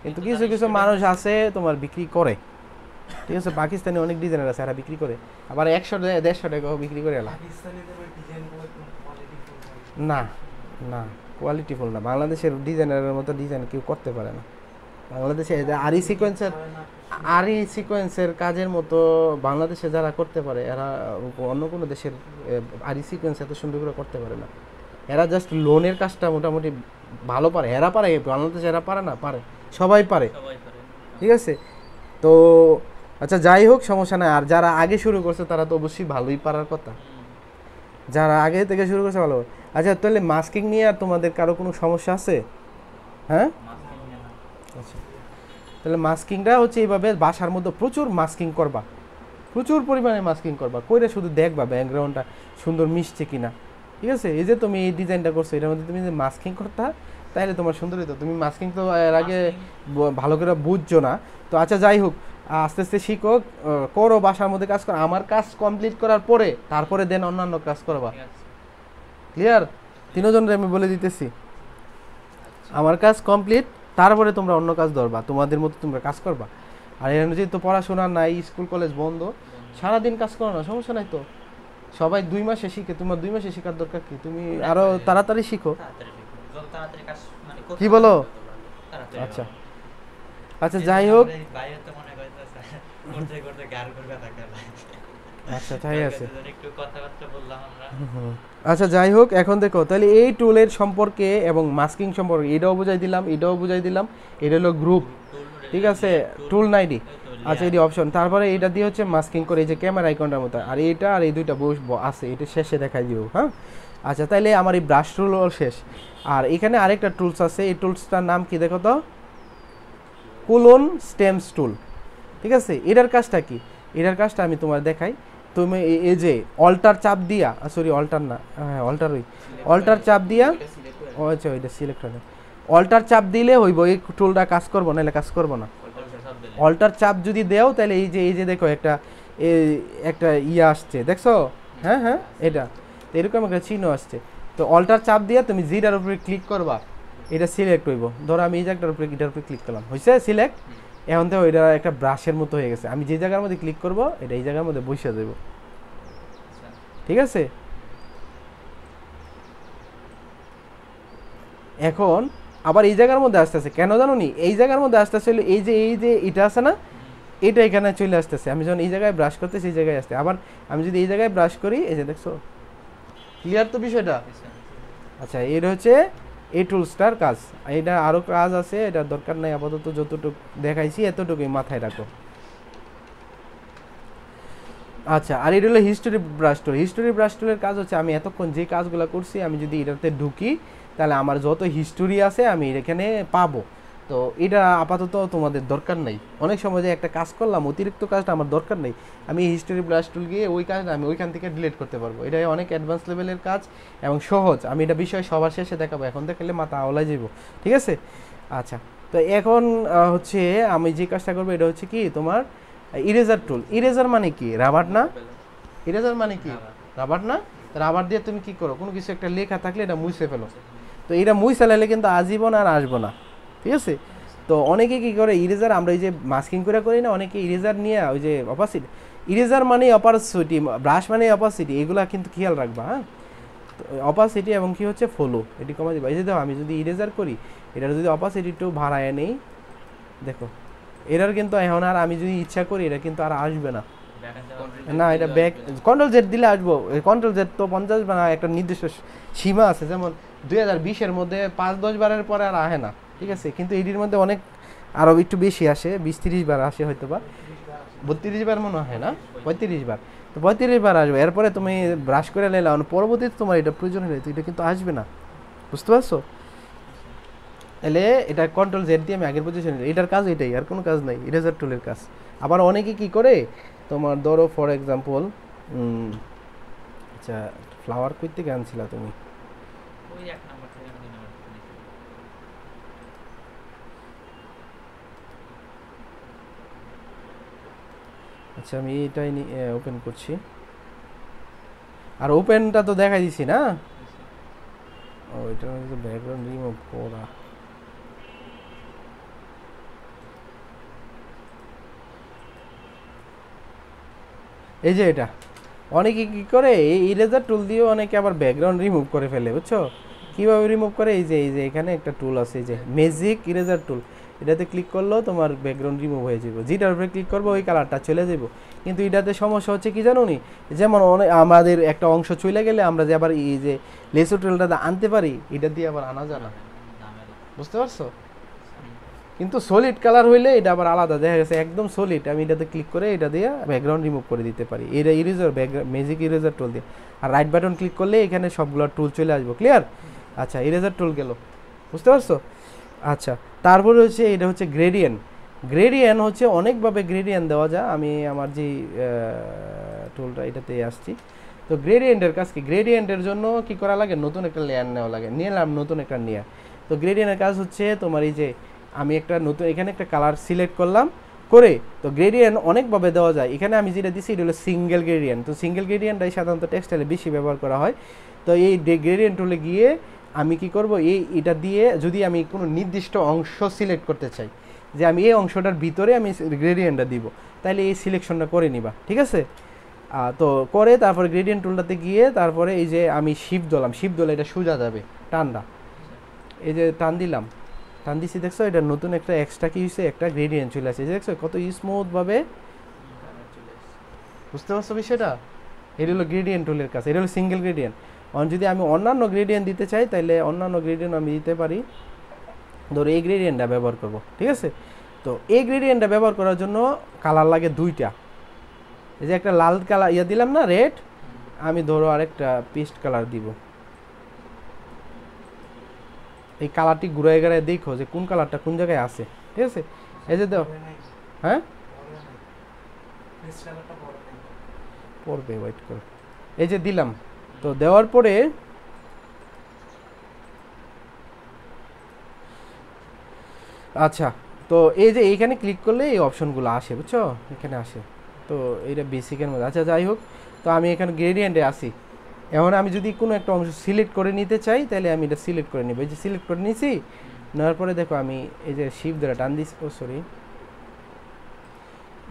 কিন্তু কিছু কিছু মানুষ আছে তোমার বিক্রি করে। ঠিক আছে, পাকিস্তানি অনেক ডিজাইনার আছে, এরা বিক্রি করে, আবার 100-150 টাকাও বিক্রি করে। না না কোয়ালিটিফুল না, বাংলাদেশের ডিজাইনারের মতো ডিজাইন কেউ করতে পারে না। বাংলাদেশে আরি সিকোয়েন্সের কাজের মতো বাংলাদেশে যারা করতে পারে, এরা অন্য কোনো দেশের আরি সিকোয়েন্স এত সুন্দর করে করতে পারে না। এরা জাস্ট লোনের কাজটা মোটামুটি ভালো পারে, এরা পারে, বাংলাদেশে এরা পারে না? পারে, সবাই পারে। ঠিক আছে, তো আচ্ছা যাই হোক, সমস্যা নাই। আর যারা আগে শুরু করছে তারা তো অবশ্যই ভালোই পারার কথা, যারা আগে থেকে শুরু করছে ভালো। আচ্ছা তাহলে মাস্কিং নিয়ে আর তোমাদের কারো কোনো সমস্যা আছে? হ্যাঁ আচ্ছা, তাহলে মাস্কিংটা হচ্ছে এইভাবে, বাসার মধ্যে প্রচুর মাস্কিং করবা, প্রচুর পরিমাণে মাস্কিং করবা, কইরা শুধু দেখবা ব্যাকগ্রাউন্ডটা সুন্দর মিশছে কিনা। ঠিক আছে, এই যে তুমি এই ডিজাইনটা করছো, এটার মধ্যে তুমি যে মাস্কিং করতে, তাহলে তোমার সুন্দর হতো। তুমি মাস্কিং তো এর আগে ভালো করে বুঝছো না তো। আচ্ছা যাই হোক, আস্তে আস্তে শিখো, করো, বাসার মধ্যে কাজ করো। আমার কাজ কমপ্লিট করার পরে তারপরে দেন অন্যান্য কাজ করবা। ক্লিয়ার? তিনজনের আমি বলে দিতেছি, আমার কাজ কমপ্লিট, তারপরে তোমরা অন্য কাজ ধরবা, তোমাদের মতো তোমরা কাজ করবা। আর এখানে যেহেতু পড়াশোনা নাই, স্কুল কলেজ বন্ধ, সারাদিন কাজ করো না, সমস্যা নাই তো। সবাই 2 মাসে শিখে, তোমার 2 মাসে শেখার দরকার কি? তুমি আরো তাড়াতাড়ি শিখো। কি বলো? আচ্ছা আচ্ছা যাই হোক, আচ্ছা তাই আছে। একটু কথাবার্তা বললাম আমরা। আচ্ছা যাই হোক, এখন দেখো তাহলে এই টুলের সম্পর্কে এবং মাস্কিং সম্পর্কে এটাও বুঝাই দিলাম, এটাও বুঝাই দিলাম। এটা হলো গ্রুপ, ঠিক আছে, টুল নাইডি। আচ্ছা এটি অপশন, তারপরে এটা দিয়ে হচ্ছে মাস্কিং করে এই যে ক্যামেরা আইকনটার মতো, আর এইটা আর এই দুইটা আছে, এটা শেষে দেখাই দিব, হ্যাঁ। আচ্ছা তাইলে আমার এই ব্রাশ টুল শেষ। আর এখানে আরেকটা টুলস আছে, এই টুলসটার নাম কি দেখো তো, কুলন স্টেমস টুল, ঠিক আছে। এটার কাজটা কি, এটার কাজটা আমি তোমার দেখাই। তুমি এই যে অল্টার চাপ দিয়া, সরি অল্টার না, হ্যাঁ অল্টার, ওই অল্টার চাপ দিয়া, ও আচ্ছা ওইটা সিলেক্ট হয় না, অল্টার চাপ দিলে হইব এই টুলটা কাজ করবো, নাহলে কাজ করবো না। অল্টার চাপ যদি দেও তাহলে এই যে দেখো একটা একটা ইয়ে আসছে দেখছো, হ্যাঁ হ্যাঁ এটা তো এরকম একটা চিহ্ন আসছে। তো অল্টার চাপ দিয়ে তুমি জিটার উপরে ক্লিক করবা, এটা সিলেক্ট হইব। ধরো আমি এই জায়গাটার উপরে এটার উপরে ক্লিক করলাম, হয়েছে সিলেক্ট। এখন তো ওইটা একটা ব্রাশের মতো হয়ে গেছে, আমি যে জায়গার মধ্যে ক্লিক করব এটা এই জায়গার মধ্যে বসে দেব, ঠিক আছে। এখন আবার এই জায়গার মধ্যে আসতেছে কেন জানো নি, এই জায়গার মধ্যে আসতেছে এই যে এটা আছে না, এটা এখানে চলে আসতেছে। আমি যখন এই জায়গায় ব্রাশ করতেছি এই জায়গায় আসতে, আবার আমি যদি এই জায়গায় ব্রাশ করি, এই যে দেখছো, ক্লিয়ার তো বিষয়টা। আচ্ছা এটা হচ্ছে এই টুলসটার কাজ, এটা আরও কাজ আছে, এটা দরকার নাই আপাতত, যতটুকু দেখাইছি এতটুকুই মাথায় রাখো। আচ্ছা আর এটা হলো হিস্টোরি ব্রাশ টুল। হিস্টোরি ব্রাশ টুলের কাজ হচ্ছে আমি এতক্ষণ যে কাজগুলো করছি আমি যদি এটাতে ঢুকি তাহলে আমার যত হিস্টোরি আছে আমি এখানে পাবো। তো এটা আপাতত তোমাদের দরকার নেই, অনেক সময় যে একটা কাজ করলাম অতিরিক্ত কাজটা আমার দরকার নেই, আমি হিস্টোরি ব্রাশ টুল গিয়ে ওই কাজটা আমি ওইখান থেকে ডিলিট করতে পারবো। এটা অনেক অ্যাডভান্স লেভেলের কাজ এবং সহজ, আমি এটা বিষয় সবার শেষে দেখাবো, এখন দেখালে মাথা আওলাই যাব, ঠিক আছে। আচ্ছা তো এখন হচ্ছে আমি যে কাজটা করবো এটা হচ্ছে কি তোমার ইরেজার টুল। ইরেজার মানে কি, রাবার না, ইরেজার মানে কি রাবার না। রাবার দিয়ে তুমি কি করো, কোনো কিছু একটা লেখা থাকলে এটা মুছে ফেলো, তো এটা মুছে ফেলালে কিন্তু আজীবন আর আসবো না, ঠিক আছে। তো অনেকে কি করে ইরেজার, আমরা এই যে মাস্কিং করে করি না, অনেকে ইরেজার নিয়ে ওই যে অপাসিটি, ইরেজার মানে অপারসিটি, ব্রাশ মানে অপাসিটি, এগুলা কিন্তু খেয়াল রাখবা, হ্যাঁ। অপাসিটি এবং কি হচ্ছে ফলো, এটি কমা দিবা। এই যে দেখো আমি যদি ইরেজার করি, এটার যদি অপাসিটি একটু ভাড়ায় নেই, দেখো এটার কিন্তু এখন আর আমি যদি ইচ্ছা করি এটা কিন্তু আর আসবে না, না এটা ব্যাক কন্ট্রোল জেড দিলে আসবো। কন্ট্রোল জেড তো 50 বা একটা নির্দিষ্ট সীমা আছে, যেমন 2020-এর মধ্যে 5-10 বারের পরে আর আসে না, ঠিক আছে। কিন্তু এটির মধ্যে অনেক আরও একটু বেশি আসে, 20-30 বার আসে হয়তো বা 32 বার মনে হয় না, 35 বার। তো 35 বার আসবে, এরপরে তুমি ব্রাশ করে নিলে পরবর্তীতে তোমার এটা প্রয়োজন হলে এটা কিন্তু আসবে না, বুঝতে পারছো। তাহলে এটা কন্ট্রোল জেড দিয়ে আমি আগের পজিশনে, এটার কাজ এটাই, আর কোনো কাজ নাই, ইরেজার টুলের কাজ। আবার অনেকে কি করে তোমার ধরো ফর এক্সাম্পল, আচ্ছা ফ্লাওয়ার কই থেকে আনছিলা তুমি, ওই এক নাম্বার থেকে আমি 2 নাম্বার থেকে নিছি। আচ্ছা আমি এটাই ওপেন করছি, আর ওপেনটা তো দেখাই দিছি না, ও এটা ব্যাকগ্রাউন্ড রিমুভ করা, এই যে এটা অনেকে কি করে এই ইরেজার টুল দিয়ে অনেকে আবার ব্যাকগ্রাউন্ড রিমুভ করে ফেলে, বুঝছো কীভাবে রিমুভ করে। এই যে এখানে একটা টুল আছে, এই যে ম্যাজিক ইরেজার টুল, এটাতে ক্লিক করলেও তোমার ব্যাকগ্রাউন্ড রিমুভ হয়ে যাবে, যেটার উপরে ক্লিক করবো ওই কালারটা চলে যাবো। কিন্তু এটাতে সমস্যা হচ্ছে কি জানো নি, যেমন অনেক আমাদের একটা অংশ চলে গেলে আমরা যে আবার এই যে লেসো টুলটা আনতে পারি, এটা দিয়ে আবার আনা যায় না, বুঝতে পারছো। কিন্তু সলিড কালার হইলে এটা আবার আলাদা, দেখা গেছে একদম সলিড, আমি এটাতে ক্লিক করে এটা দিয়ে ব্যাকগ্রাউন্ড রিমুভ করে দিতে পারি, এটা ইরেজার ম্যাজিক ইরেজার টুল দিয়ে। আর রাইট বাটন ক্লিক করলে এখানে সবগুলো টুল চলে আসবো, ক্লিয়ার। আচ্ছা ইরেজার টুল গেল, বুঝতে পারছো। আচ্ছা তারপরে হচ্ছে এটা হচ্ছে গ্রেডিয়েন্ট। গ্রেডিয়েন্ট হচ্ছে অনেকভাবে গ্রেডিয়েন্ট দেওয়া যায়, আমি আমার যে টুলটা এটাতে আসছি। তো গ্রেডিয়েন্টের কাজ কি, গ্রেডিয়েন্টের জন্য কি করা লাগে, নতুন একটা লেয়ার নেওয়া লাগে, নিলাম নতুন একটা লেয়ার। তো গ্রেডিয়েন্টের কাজ হচ্ছে তোমার এই যে আমি একটা নতুন এখানে একটা কালার সিলেক্ট করলাম করে, তো গ্রেডিয়েন্ট অনেকভাবে দেওয়া যায়। এখানে আমি যেটা দিচ্ছি এটা হলো সিঙ্গেল গ্রেডিয়েন্ট, তো সিঙ্গেল গ্রেডিয়েন্টটাই সাধারণত টেক্সটাইলে বেশি ব্যবহার করা হয়। তো এই গ্রেডিয়েন্ট টুলে গিয়ে আমি কি করব, এটা দিয়ে যদি আমি কোনো নির্দিষ্ট অংশ সিলেক্ট করতে চাই, যে আমি এই অংশটার ভিতরে আমি গ্রেডিয়েন্টটা দিব, তাহলে এই সিলেকশনটা করে নিবা, ঠিক আছে। তো করে তারপরে গ্রেডিয়েন্ট টুলটাতে গিয়ে তারপরে এই যে আমি শিফট দলে এটা সোজা যাবে, টানটা এই যে টান দিলাম, টান দিছি, দেখছো এটা নতুন একটা এক্সট্রা কি হয়েছে, একটা গ্রেডিয়েন্ট চলে আসছে, দেখছো কত স্মুথভাবে বুঝতে পারছো বিষয়টা? এটা হলো গ্রেডিয়েন্ট টুলের কাজ, এটা হলো সিঙ্গেল গ্রেডিয়েন্ট। যদি আমি অন্যান্য গ্রেডিয়েন্ট দিতে চাই তাহলে অন্যান্য গ্রেডিয়েন্ট আমি দিতে পারি, ধরো এই গ্রেডিয়েন্টটা ব্যবহার করব, ঠিক আছে? তো এই গ্রেডিয়েন্টটা ব্যবহার করার জন্য কালার লাগে দুইটা। এই যে একটা লাল কালার ইয়া দিলাম না, রেড, আমি ধরো আরেকটা পেস্ট কালার দিব। এই কালারটি ঘুরে ঘুরায় দেখো যে কোন কালারটা কোন জায়গায় আছে, ঠিক আছে? এই যে দাও, হ্যাঁ পড়বে, ওয়েট করো। এই যে দিলাম, তো দেওয়ার পরে আচ্ছা, তো এই যে এইখানে ক্লিক করলে এই অপশনগুলো আসে, বুঝছো? এখানে আসে। তো এইটা বেসিকের মধ্যে, আচ্ছা যাই হোক, তো আমি এখানে গ্রেডিয়েন্টে আসি। এখন আমি যদি কোনো একটা অংশ সিলেক্ট করে নিতে চাই তাহলে আমি এটা সিলেক্ট করে নিব। এই যে সিলেক্ট করে নিয়েছি, নেওয়ার পরে দেখো আমি এই যে শিফট ধরে টান দিচ্ছি, ও সরি,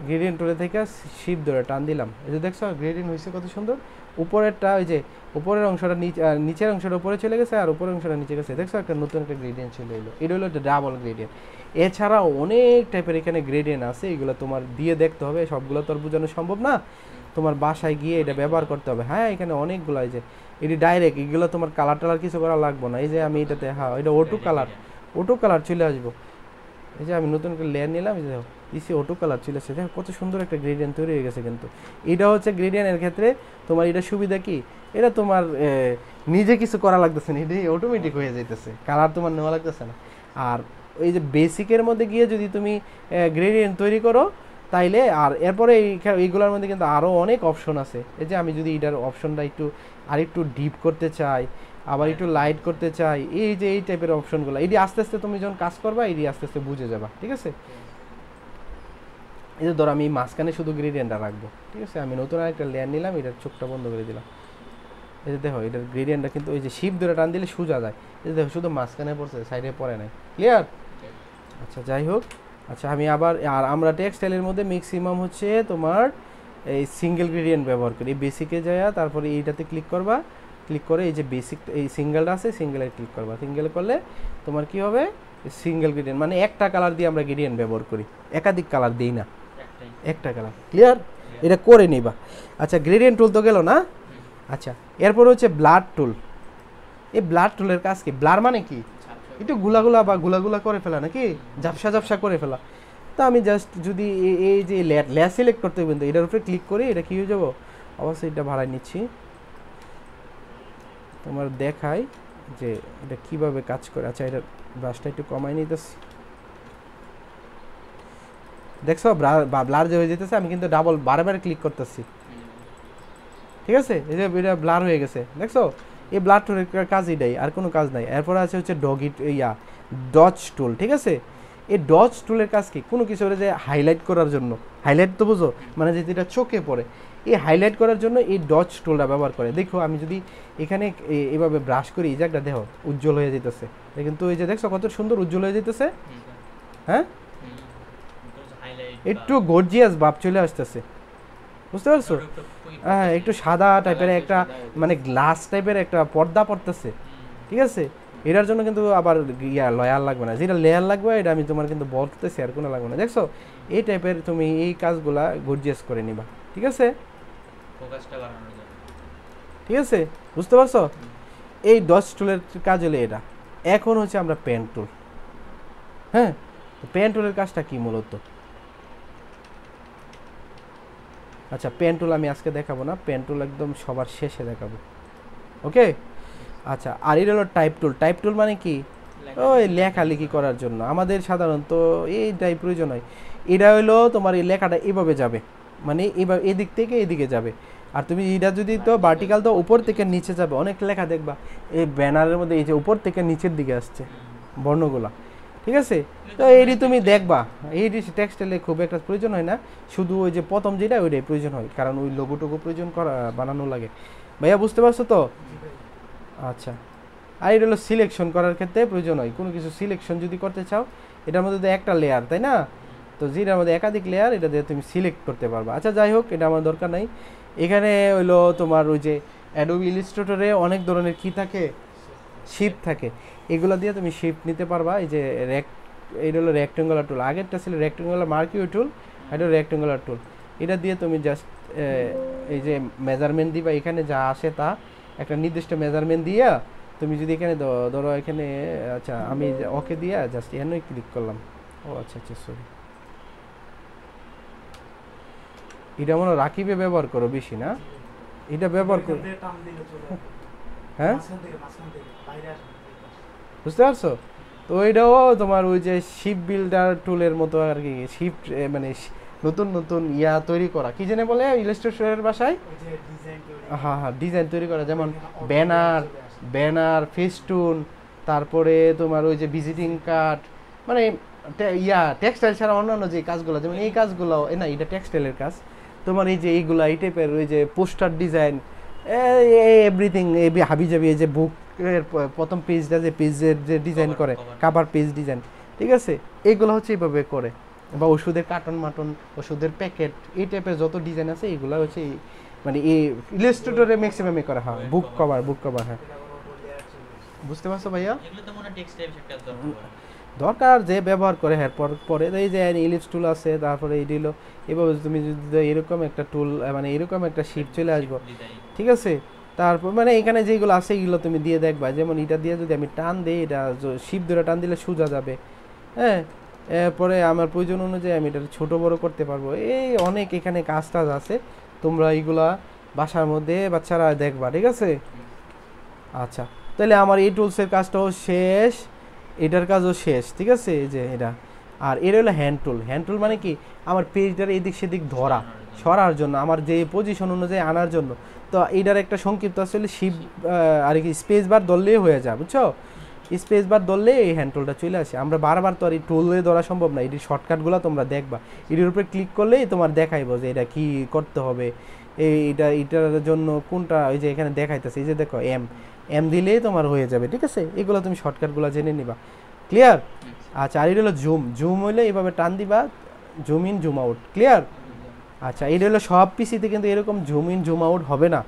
গ্রেডিয়েন্ট টুলে থেকে শিফট ধরে টান দিলাম। এই যে দেখছো গ্রেডিয়েন্ট হয়েছে কত সুন্দর। উপরেরটা ওই যে উপরের অংশটা নিচের অংশটা উপরে চলে গেছে, আর উপরের অংশটা নিচে গেছে, দেখছো একটা নতুন একটা গ্রেডিয়েন্ট চলে এলো। এটা হলো একটা ডাবল গ্রেডিয়েন্ট। এছাড়াও অনেক টাইপের এখানে গ্রেডিয়েন্ট আছে, এগুলো তোমার দিয়ে দেখতে হবে, সবগুলো তো আর বোঝানো সম্ভব না, তোমার বাসায় গিয়ে এটা ব্যবহার করতে হবে। হ্যাঁ এখানে অনেকগুলো, এই যে এটি ডাইরেক্ট, এগুলো তোমার কালার টালার কিছু করা লাগবে না। এই যে আমি এটাতে, হ্যাঁ এটা অটো কালার চলে আসবো। এই যে আমি নতুন করে লেয়ার নিলাম, এই যে ইসি অটো কালার চলে আসছে, দেখো কত সুন্দর একটা গ্রেডিয়েন্ট তৈরি হয়ে গেছে। কিন্তু এটা হচ্ছে গ্রেডিয়েন্টের ক্ষেত্রে তোমার এটা সুবিধা কি, এটা তোমার নিজে কিছু করা লাগতেছে না, এটাই অটোমেটিক হয়ে যাইতেছে, কালার তোমার নেওয়া লাগতেছে না। আর এই যে বেসিকের মধ্যে গিয়ে যদি তুমি গ্রেডিয়েন্ট তৈরি করো তাইলে, আর এরপরে এইগুলোর মধ্যে কিন্তু আরও অনেক অপশন আছে। এই যে আমি যদি এটার অপশনটা আরেকটু ডিপ করতে চাই, আবার একটু লাইট করতে চাই, এই যে এই টাইপের অপশনগুলো, এটি আস্তে আস্তে তুমি যখন কাজ করবা এটি আস্তে আস্তে বুঝে যাবা, ঠিক আছে? এই যে ধরো আমি মাঝখানে শুধু গ্রেডিয়েন্টটা রাখবো, ঠিক আছে? আমি নতুন আরেকটা লেয়ার নিলাম, এটার চোখটা বন্ধ করে দিলাম। এই যে দেখো এটার গ্রেডিয়েন্টটা কিন্তু ওই যে শিপ ধরে টান দিলে সোজা যায়। এই যে দেখো শুধু মাঝখানে পড়ছে, সাইডে পড়ে নাই। ক্লিয়ার? আচ্ছা যাই হোক, আচ্ছা আমি আবার, আর আমরা টেক্সটাইলের মধ্যে ম্যাক্সিমাম হচ্ছে তোমার এই সিঙ্গেল গ্রেডিয়েন্ট ব্যবহার করি। এই বেসিকে যায়, তারপরে এইটাতে ক্লিক করবা, ক্লিক করে এই যে বেসিক এই সিঙ্গেলটা আছে, সিঙ্গেলে ক্লিক করবা। সিঙ্গেল করলে তোমার কি হবে, সিঙ্গেল গ্রেডিয়েন্ট মানে একটা কালার দিয়ে আমরা গ্রেডিয়েন্ট ব্যবহার করি, একাধিক কালার দিই না, একটা কালার। ক্লিয়ার? এটা করে নিবা। আচ্ছা গ্রেডিয়েন্ট টুল তো গেল না। আচ্ছা এরপর হচ্ছে ব্লাড টুল। এই ব্লাড টুলের কাজ কি? ব্লার মানে কি? একটু গুলাগুলা করে ফেলা, নাকি ঝাপসা করে ফেলা। তো আমি জাস্ট যদি এই যে লেয়ার সিলেক্ট করতে হবে, এটার উপরে ক্লিক করে এটা কি হয়ে যাবো, অবশ্যই এটা ভাড়ায় নিচ্ছি, তোমার দেখাই যে এটা কিভাবে কাজ করে। আচ্ছা এটা ব্রাশটা একটু কমাই নিতেছি, দেখছো ব্লার যে হয়ে যেতেছে, আমি কিন্তু বারে ক্লিক করতেছি, ঠিক আছে? এই যে এটা ব্লার হয়ে গেছে, দেখছো? এই ব্লার টুলের কাজ এটাই, আর কোনো কাজ নাই। এরপরে আছে হচ্ছে ডজ টুল, ঠিক আছে? এই ডজ টুলের কাজ কি? কোনো কিছু যে হাইলাইট করার জন্য, হাইলাইট তো বুঝো, মানে যেটা চোখে পড়ে, এই হাইলাইট করার জন্য এই ডজ টুলটা ব্যবহার করে। দেখো আমি যদি এখানে এইভাবে ব্রাশ করি, এই জায়গাটা দেখো উজ্জ্বল হয়ে যেতেছে, কিন্তু এই যে দেখছো কত সুন্দর উজ্জ্বল হয়ে যেতেছে, হ্যাঁ একটু গর্জিয়াস ভাব চলে আসতেছে, বুঝতে পারছো? হ্যাঁ একটু সাদা টাইপের একটা মানে গ্লাস টাইপের একটা পর্দা পড়তেছে, ঠিক আছে? এটার জন্য কিন্তু আবার লেয়ার লাগবে না, যেটা লেয়ার লাগবে এটা আমি তোমার কিন্তু বলতেছি, আর কোনো লাগবে না। দেখছো এই টাইপের তুমি এই কাজগুলা গর্জিয়াস করে নিবা, ঠিক আছে? ঠিক আছে, বুঝতে পারছো? এই ডজ টুলের কাজ হলো এটা। এখন হচ্ছে আমরা পেন টুল। হ্যাঁ পেন টুলের কাজটা কি মূলত? আচ্ছা পেন টুল আমি আজকে দেখাবো না, পেন টুল একদম সবার শেষে দেখাবো, ওকে? আচ্ছা আর এটা হলো টাইপ টুল। টাইপ টুল মানে কি? ওই লেখালেখি করার জন্য আমাদের সাধারণত এইটাই প্রয়োজন হয়। এটা হলো তোমার এই লেখাটা এভাবে যাবে, মানে এভাবে এদিক থেকে এদিকে যাবে, আর তুমি এটা যদি তো ভার্টিক্যাল তো উপর থেকে নিচে যাবে। অনেক লেখা দেখবা এই ব্যানারের মধ্যে এই যে উপর থেকে নিচের দিকে আসছে বর্ণগুলা, ঠিক আছে? তো এইটি তুমি দেখবা, এইটি টেক্সটাইলে খুব একটা প্রয়োজন হয় না, শুধু ওই যে প্রথম যেটা ওইটাই প্রয়োজন হয়, কারণ ওই লোগোটুকু প্রয়োজন করা বানানো লাগে। ভাইয়া বুঝতে পারছো তো? আচ্ছা আর এটা হলো সিলেকশন করার ক্ষেত্রে প্রয়োজন হয়, কোনো কিছু সিলেকশন যদি করতে চাও, এটার মধ্যে তো একটা লেয়ার, তাই না? তো যেটার মধ্যে একাধিক লেয়ার, এটা দিয়ে তুমি সিলেক্ট করতে পারবা। আচ্ছা যাই হোক, এটা আমার দরকার নাই। এখানে হইলো তোমার ওই যে অ্যাডোবি ইলাস্ট্রেটরে অনেক ধরনের কি থাকে, শিপ থাকে, এগুলো দিয়ে তুমি শিপ নিতে পারবা। এই যে এইটা হলো রেক্টেঙ্গুলার টুল, আগেরটা ছিল রেক্টেঙ্গুলার মার্কিউ টুল, এটা রেক্টেঙ্গুলার টুল। এটা দিয়ে তুমি জাস্ট এই যে মেজারমেন্ট দিবা, এখানে যা আসে তা একটা নির্দিষ্ট মেজারমেন্ট দিয়া তুমি যদি এখানে ধরো এখানে, আচ্ছা আমি ওকে দিয়া জাস্ট এখানে ক্লিক করলাম। ও আচ্ছা আচ্ছা সরি, এটা মনে হয় রাকিবে ব্যবহার করো বেশি না, এটা ব্যবহার করো। হ্যাঁ বুঝতে পারছো? তো ওইটাও তোমার ওই যে শিপ বিল্ডার টুলের মতো আর কি, শিপ মানে নতুন নতুন ইয়া তৈরি করা, কি জানে বলে ইলাস্ট্রেটরের ভাষায়, হ্যাঁ হ্যাঁ ডিজাইন তৈরি করা, যেমন ব্যানার ব্যানার ফেস্টুন, তারপরে তোমার ওই যে ভিজিটিং কার্ড, মানে ইয়া টেক্সটাইল ছাড়া অন্যান্য যে কাজগুলো, যেমন এই কাজগুলো না এটা টেক্সটাইলের কাজ, তোমার এই যে এইগুলা এই টাইপের ওই যে পোস্টার ডিজাইন এভরিথিং, এই হাবি জাবি, এই যে বুকের প্রথম পেজটা যে পেজের যে ডিজাইন করে কাভার পেজ ডিজাইন, ঠিক আছে, এইগুলো হচ্ছে এইভাবে করে, বা ওষুধের কার্টন মাটন, ওষুধের প্যাকেট, এই টাইপের যত ডিজাইন আছে এইগুলো হচ্ছে মানে এই ইলাস্ট্রেটরে ম্যাক্সিমামে করা হয়, বুক কভার। হ্যাঁ বুঝতে পারছো ভাইয়া? এগুলো তো মনে হয় টেক্সটাইল একটা দরকার যে ব্যবহার করে, হ্যাঁ পরে এই যে ইলিপস টুল আছে, তারপরে এই দিল, এভাবে তুমি যদি এরকম একটা টুল মানে এরকম একটা শিপ চলে আসবো, ঠিক আছে, তারপর মানে এখানে যেগুলো আছে এগুলো তুমি দিয়ে দেখবা, যেমন এটা দিয়ে যদি আমি টান দিই, এটা শিপ ধরে টান দিলে সোজা যাবে, হ্যাঁ, এরপরে আমার প্রয়োজন অনুযায়ী আমি এটা ছোটো বড়ো করতে পারবো, এই অনেক এখানে কাজ টাজ আছে, তোমরা এইগুলা বাসার মধ্যে বাচ্চারা দেখবা, ঠিক আছে। আচ্ছা তাহলে আমার এই টুলসের কাজটাও শেষ, এটার কাজও শেষ, ঠিক আছে, এই যে এটা, আর এটা হলো হ্যান্ড টুল মানে কি আমার পেজটার এদিক সেদিক ধরা সরার জন্য, আমার যে পজিশন অনুযায়ী আনার জন্য, তো এইটার একটা সংক্ষিপ্ত আসলে শিপ আর কি স্পেস বার ধরলেই হয়ে যায়, বুঝছো, স্পেস বার ধরলে এই হ্যান্ড টুলটা চলে আসে, আমরা বারবার তো আর এই টুলে ধরা সম্ভব না, এটির শর্টকাটগুলো তোমরা দেখবা, এটির উপরে ক্লিক করলেই তোমার দেখাইবো যে এটা কি করতে হবে, এইটার জন্য কোনটা, ওই যে এখানে দেখাইতেছে, এই যে দেখো এম দিলেই তোমার হয়ে যাবে, ঠিক আছে, এগুলো তুমি শর্টকাটগুলো জেনে নিবা, ক্লিয়ার। আচ্ছা আর এটা হলো জুম হইলে এইভাবে টান দিবা, zoom in zoom out, clear. আচ্ছা এটা হলো সব পিসিতে কিন্তু এরকম জুম ইন জুম আউট হবে না,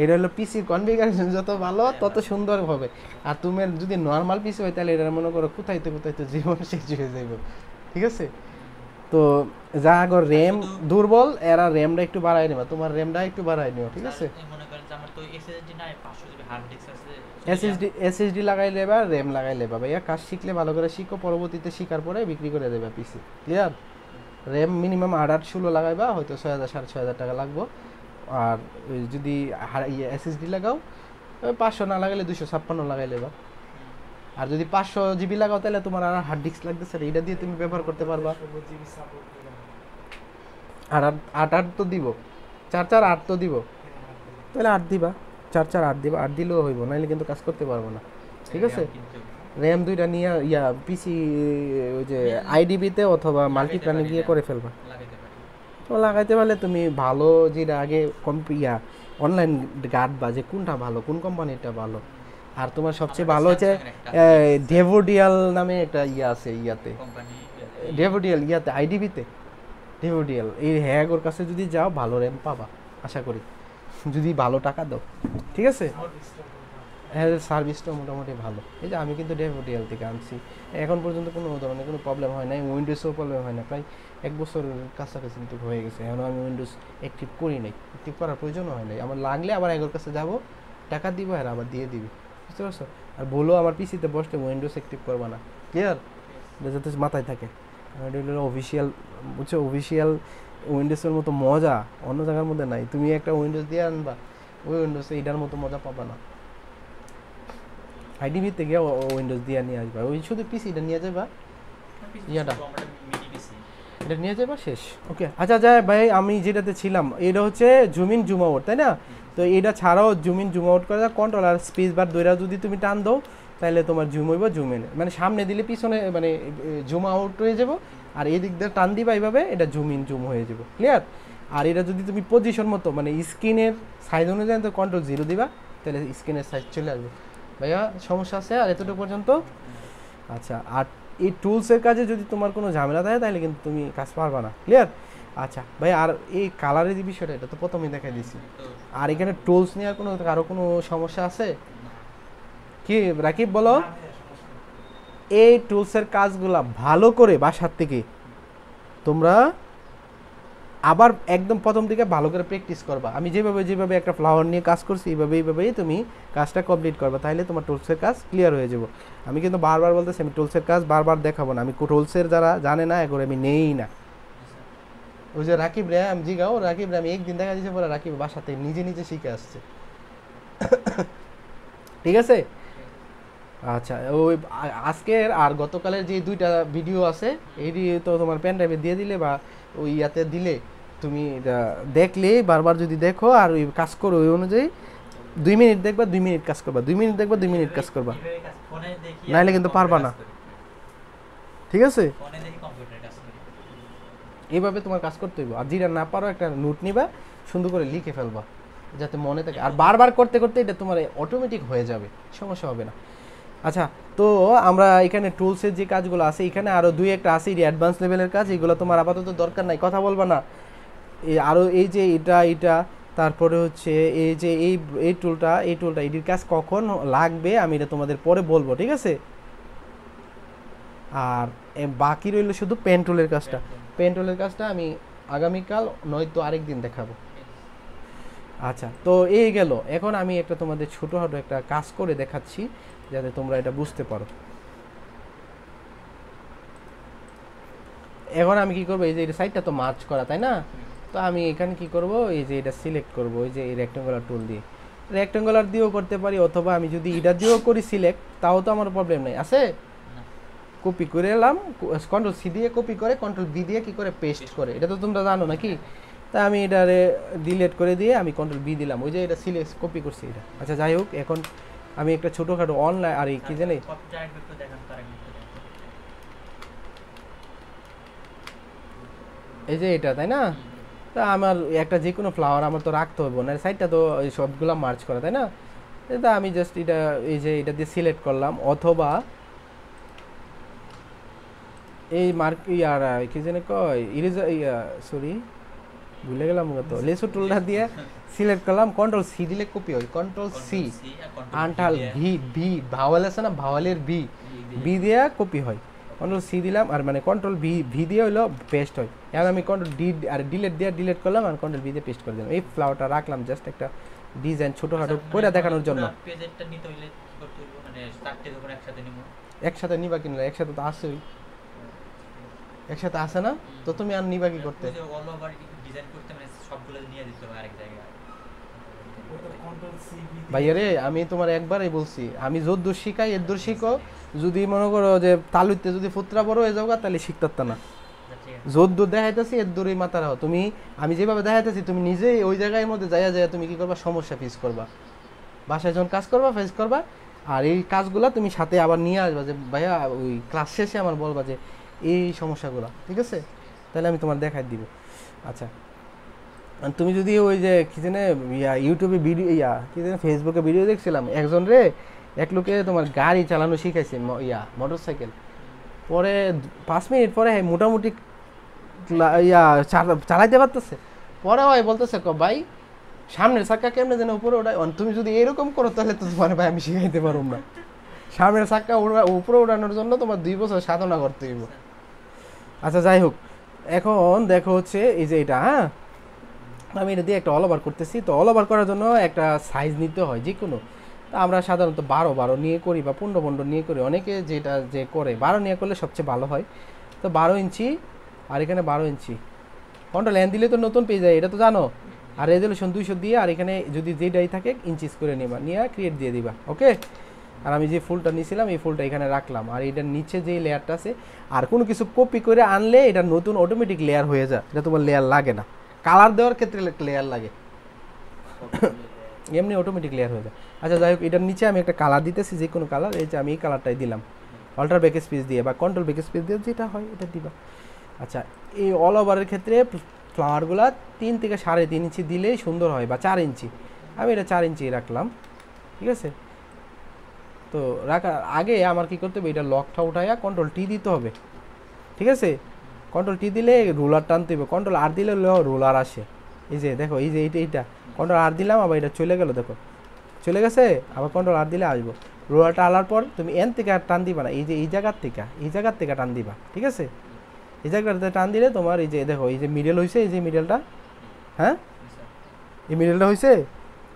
এটা হলো পিসির কনফিগারেশন যত ভালো তত সুন্দর হবে, আর তুমি যদি নর্মাল পিসি হয় তাহলে এটা মনে করো কোথায় তো জীবন শেষ হয়ে যাবে, ঠিক আছে। তো যা আগর র্যাম দুর্বল এরা র্যামটা একটু বাড়াই নেবা, তোমার র্যামটা একটু বাড়াই নিও, ঠিক আছে। মনে করেন যে আমার তো এসএসডি নাই, 500 জিবি হার্ড ডিস্ক আছে, এসএসডি লাগাই লেবা, র্যাম লাগাই লেবা, ভাইয়া কাজ শিখলে ভালো করে শিখো, পরবর্তীতে শিখার পরে বিক্রি করে দেবে পিসি, ক্লিয়ার। র্যাম মিনিমাম 8/16 লাগাইবা, হয়তো 6,000 6,500 টাকা লাগবো, আর যদি এসএসডি লাগাও 500 না লাগাইলে 256 লাগাই লেবা, আর যদি 500 জিবি লাগাও তাহলে তোমার আর হার্ড ডিস্ক লাগতেছে, এটা দিয়ে তুমি ব্যবহার করতে পারবা, আর 8 তো দিব, 4 8 তো দিব, তাহলে 8 দিবা, 4 দিবা, 8 দিলেও হইব, নাহলে কিন্তু কাজ করতে পারবো না, ঠিক আছে। র্যাম দুইটা নিয়ে ইয়া পিসি ওই যে আইডিবিতে অথবা মাল্টিপ্ল্যানে গিয়ে করে ফেলবা, তো লাগাইতে পারলে তুমি ভালো যেটা আগে ইয়া অনলাইন গার্ড বা যে কোনটা ভালো, কোন কোম্পানিটা ভালো, আর তোমার সবচেয়ে ভালো হচ্ছে ডেভোডিয়াল নামে একটা ইয়া আছে, ইয়াতে ডেভোডিয়াল ইয়াতে আইডিবিতে ডেভোডিয়াল, এই হ্যাগোর কাছে যদি যাও ভালো র্যাম পাবা আশা করি, যদি ভালো টাকা দাও, ঠিক আছে। হ্যাঁ সার্ভিসটা মোটামুটি ভালো, এই যে আমি কিন্তু ডেভোডিয়াল থেকে আনছি, এখন পর্যন্ত কোনো ধরনের কোনো প্রবলেম হয় না, উইন্ডোজেও প্রবলেম হয় না, প্রায় 1 বছরের কাছাকাছি কিন্তু হয়ে গেছে, এখন আমি উইন্ডোজ অ্যাক্টিভ করি নাই, অ্যাক্টিভ করার প্রয়োজনও হয় নাই, আমার লাগলে আবার এগোর কাছে যাবো, টাকা দিব আর আবার দিয়ে দিবি, বুঝতে পারছো। আর বলো আমার পিসিতে বসতে উইন্ডোজ অ্যাক্টিভ করবা না, ক্লিয়ার, এটা যাতে মাথায় থাকে, এটা হলো অফিসিয়াল, বুঝছো, অফিসিয়াল উইন্ডোজের মতো মজা অন্য জায়গার মধ্যে নাই, তুমি একটা উইন্ডোজ দিয়ে আনবা, ওই উইন্ডোজে এটার মতো মজা পাবা না, আইডিবিতে গিয়ে উইন্ডোজ দিয়ে নিয়ে আসবা, ওই শুধু পিসিটা নিয়ে যাবা, ইয়াটা এটা নিয়ে যাবা, শেষ, ওকে। আচ্ছা যায় ভাই, আমি যেটাতে ছিলাম এটা হচ্ছে জুম ইন জুম আউট, তাই না, তো এটা ছাড়াও জুম ইন জুম আউট করা কন্ট্রোল আর স্পেস বার দইরা যদি তুমি টান দাও তাহলে তোমার জুম হইব জুম ইন, মানে সামনে দিলে পিছনে মানে জুম আউট হয়ে যাব, আর এই দিক দিয়ে টান দিবা এইভাবে এটা জুম ইন জুম হয়ে যাব, ক্লিয়ার। আর এটা যদি তুমি পজিশন মতো মানে স্ক্রিনের সাইজ অনুযায়ী তো কন্ট্রোল 0 দিবা, তাহলে স্ক্রিনের সাইজ চলে আসবে, ভাইয়া সমস্যা আছে আর এতটুকু পর্যন্ত। আচ্ছা আর এই টুলসের কাজে যদি তোমার কোনো ঝামেলা থাকে তাহলে কিন্তু তুমি কাজ পারবা না, ক্লিয়ার। আচ্ছা ভাই আর এই কালারের যে বিষয়টা এটা তো প্রথমেই দেখাই দিয়েছি, আর এখানে টুলস নেওয়ার কোনো কারো কোনো সমস্যা আছে কি রাকিব বলো? এই টুলসের কাজগুলা ভালো করে বাসার থেকে তোমরা আবার একদম প্রথম থেকে ভালো করে প্র্যাকটিস করবা। আমি যেভাবে একটা ফ্লাওয়ার নিয়ে কাজ করছি এইভাবেই তুমি কাজটা কমপ্লিট করবা, তাহলে তোমার টুলসের কাজ ক্লিয়ার হয়ে যাব। আমি কিন্তু বারবার বলতেছি আমি টুলসের কাজ বারবার দেখাবো না, আমি টুলসের যারা জানে না এগুলো আমি নেই না। ওই যে রাকিব রে আমি জিগাও, রাকিব রে আমি একদিন দেখা দিয়েছে পরে রাকিব বাসাতে নিজে শিখে আসছে। ঠিক আছে, আচ্ছা ওই আজকের আর গতকালের যে 2টা ভিডিও আছে এই তো তোমার পেন ড্রাইভে দিয়ে দিলে বা ওই ইয়াতে দিলে তুমি দেখলে বারবার যদি দেখো আর ওই কাজ করো ওই অনুযায়ী 2 মিনিট দেখবা 2 মিনিট কাজ করবা, 2 মিনিট দেখবা 2 মিনিট কাজ করবা, নাইলে কিন্তু পারবা না। ঠিক আছে, এইভাবে তোমার কাজ করতে হইব। আর যেটা না পারো একটা নোট নিবা, সুন্দর করে লিখে ফেলবা যাতে মনে থাকে, আর বারবার করতে করতে এটা তোমার অটোমেটিক হয়ে যাবে, সমস্যা হবে না। আচ্ছা, তো আমরা এখানে টুলসের যে কাজগুলো আছে এখানে আরও 2-1টা আছে অ্যাডভান্স লেভেলের কাজ, এগুলো তোমার আপাতত দরকার নাই, কথা বলবা না। আরও এই যে এটা তারপরে হচ্ছে এই যে এই টুলটা এটির কাজ কখন লাগবে আমি এটা তোমাদের পরে বলবো, ঠিক আছে। আর বাকি রইল শুধু পেন টুলের কাজটা। পেন টুলের কাজটা আমি আগামীকাল নয়তো আরেক দিন দেখাবো। আচ্ছা, তো এই গেল। এখন আমি একটা তোমাদের ছোটোখাটো একটা কাজ করে দেখাচ্ছি যাতে তোমরা এটা বুঝতে পারো। এখন আমি কি করবো, এই যে এটা সাইডটা তো মার্চ করা তাই না, তো আমি এখানে কি করব, এই যে এটা সিলেক্ট করব ওই যে এই রেক্টেঙ্গুলার টুল দিয়ে, রেক্টেঙ্গুলার দিয়েও করতে পারি অথবা আমি যদি এটা দিয়েও করি সিলেক্ট তাও তো আমার প্রবলেম নেই, আছে। কপি করে এলাম, কন্ট্রোল সি দিয়ে কপি করে কন্ট্রোল বি দিয়ে কি করে পেস্ট করে, এটা তো তোমরা জানো নাকি। তা আমি এটারে ডিলিট করে দিয়ে আমি কন্ট্রোল বি দিলাম, ওই যে এটা সিলেক্ট কপি করছি এটা। আচ্ছা যাই হোক, এখন আমি একটা ছোটোখাটো অনলাইন আর কি জানি এই যে এটা তাই না, তা আমার একটা যে কোনো ফ্লাওয়ার আমার তো রাখতে হবে না, সাইডটা তো এই সবগুলো মার্চ করা তাই না। তা আমি জাস্ট এটা এই যে এটা দিয়ে সিলেক্ট করলাম, অথবা এই মার্ক ইয়ার কি জানি কয় ইরেজার সরি ভুলে গেলাম, তো লেসো টুলটা দিয়ে সিলেক্ট করলাম, কন্ট্রোল সি দিলে কপি হয়, কন্ট্রোল সি আনটাল ভি ভাওয়াল আছে না, ভাওয়ালের বি দিয়ে কপি হয়, কন্ট্রোল সি দিলাম আর মানে কন্ট্রোল ভি দিয়ে হলো পেস্ট হয়। এখন আমি কন্ট্রোল ডি আর ডিলিট দিয়ে ডিলিট করলাম আর কন্ট্রোল ভি দিয়ে পেস্ট করে দিলাম। এই ফ্লাওয়ারটা রাখলাম জাস্ট একটা ডিজাইন ছোটোখাটো করে দেখানোর জন্য। একসাথে নিবা কিনা, একসাথে তো আসেই, একসাথে আসে না, তো তুমি আর নিবা কি করতে, ভাইয়া রে আমি তোমার একবারই বলছি, আমি যদ্দূর শিখাই এদ্দূর শিখো, যদি মনে করো যে তালুতে যদি ফুতরা বড় হয়ে যাও তাহলে শিখতে না, যদ্দূর দেখাইতেছি এদ্দূরই মাথা রাখো। তুমি আমি যেভাবে দেখাইতেছি তুমি নিজেই ওই জায়গার মধ্যে যাইয়া তুমি কি করবা, সমস্যা ফেস করবা, বাসায় যখন কাজ করবা ফেস করবা। আর এই কাজগুলো তুমি সাথে আবার নিয়ে আসবা, যে ভাইয়া ওই ক্লাস শেষে আমার বলবা যে এই সমস্যাগুলো, ঠিক আছে, তাহলে আমি তোমার দেখাই দিব। আচ্ছা, তুমি যদি ওই যে কি জানে ইউটিউবে ভিডিও কি জানে ফেসবুকে ভিডিও দেখছিলাম, একজন রে এক লোকে তোমার গাড়ি চালানো শিখাইছে মোটর সাইকেল, পরে 5 মিনিট পরে মোটামুটি চালাইতে পারতেছে, পরে ভাই বলতেছে ভাই সামনের চাক্কা কেমনে যেন উপরে ওঠায়, তুমি যদি এরকম করো তাহলে তো তোমার ভাই আমি শিখাইতে পারবো না, সামনের চাক্কা উপরে ওঠানোর জন্য তোমার 2 বছর সাধনা করতে হইব। আচ্ছা যাই হোক, এখন দেখো হচ্ছে এই যে এটা, হ্যাঁ আমি এটা দিয়ে একটা অল ওভার করতেছি, তো অল ওভার করার জন্য একটা সাইজ নিতে হয় যে কোনো, তা আমরা সাধারণত 12 নিয়ে করি বা 15 নিয়ে করি, অনেকে যেটা যে করে 12 নিয়ে করলে সবচেয়ে ভালো হয়। তো 12 ইঞ্চি আর এখানে 12 ইঞ্চি কন্ট্রোল এন দিলে তো নতুন পেয়ে যায়, এটা তো জানো। আর রেজলিউশন 200 দিয়ে আর এখানে যদি যেটাই থাকে ইঞ্চিস করে নিবা, নিয়ে ক্রিয়েট দিয়ে দিবা, ওকে। আর আমি যে ফুলটা নিয়েছিলাম এই ফুলটা এখানে রাখলাম, আর এটার নিচে যে লেয়ারটা আছে, আর কোনো কিছু কপি করে আনলে এটা নতুন অটোমেটিক লেয়ার হয়ে যায়, এটা তোমার লেয়ার লাগে না, কালার দেওয়ার ক্ষেত্রে লেয়ার লাগে, এমনি অটোমেটিক লেয়ার হয়ে যায়। আচ্ছা যাই হোক, এটার নিচে আমি একটা কালার দিতেছি, যে কোনো কালার, এই যে আমি এই কালারটাই দিলাম, অল্টার ব্যাক স্পেস দিয়ে বা কন্ট্রোল ব্যাক স্পেস দিয়ে যেটা হয় এটা দিবা। আচ্ছা, এই অল ওভারের ক্ষেত্রে ফ্লাওয়ারগুলো 3 থেকে 3.5 ইঞ্চি দিলেই সুন্দর হয়, বা 4 ইঞ্চি, আমি এটা 4 ইঞ্চি রাখলাম, ঠিক আছে। তো রাখার আগে আমার কি করতে হবে, এটা লকটা উঠাইয়া কন্ট্রোল টি দিতে হবে, ঠিক আছে। কন্ট্রোল টি দিলে রুলার টানতে হবে, কন্ট্রোল আর দিলে রুলার আসে, এই যে দেখো এই যে এইটা কন্ট্রোল আর দিলাম, আবার এটা চলে গেল, দেখো চলে গেছে, আবার কন্ট্রোল আর দিলে আসবো। রুলারটা আলার পর তুমি এন থেকে আর টান দিবা না, এই যে এই জায়গার থেকে টান দিবা, ঠিক আছে। এই জায়গাটাতে টান দিলে তোমার এই যে দেখো এই যে মিডল হয়েছে, এই যে মিডলটা, হ্যাঁ এই মিডলটা হয়েছে,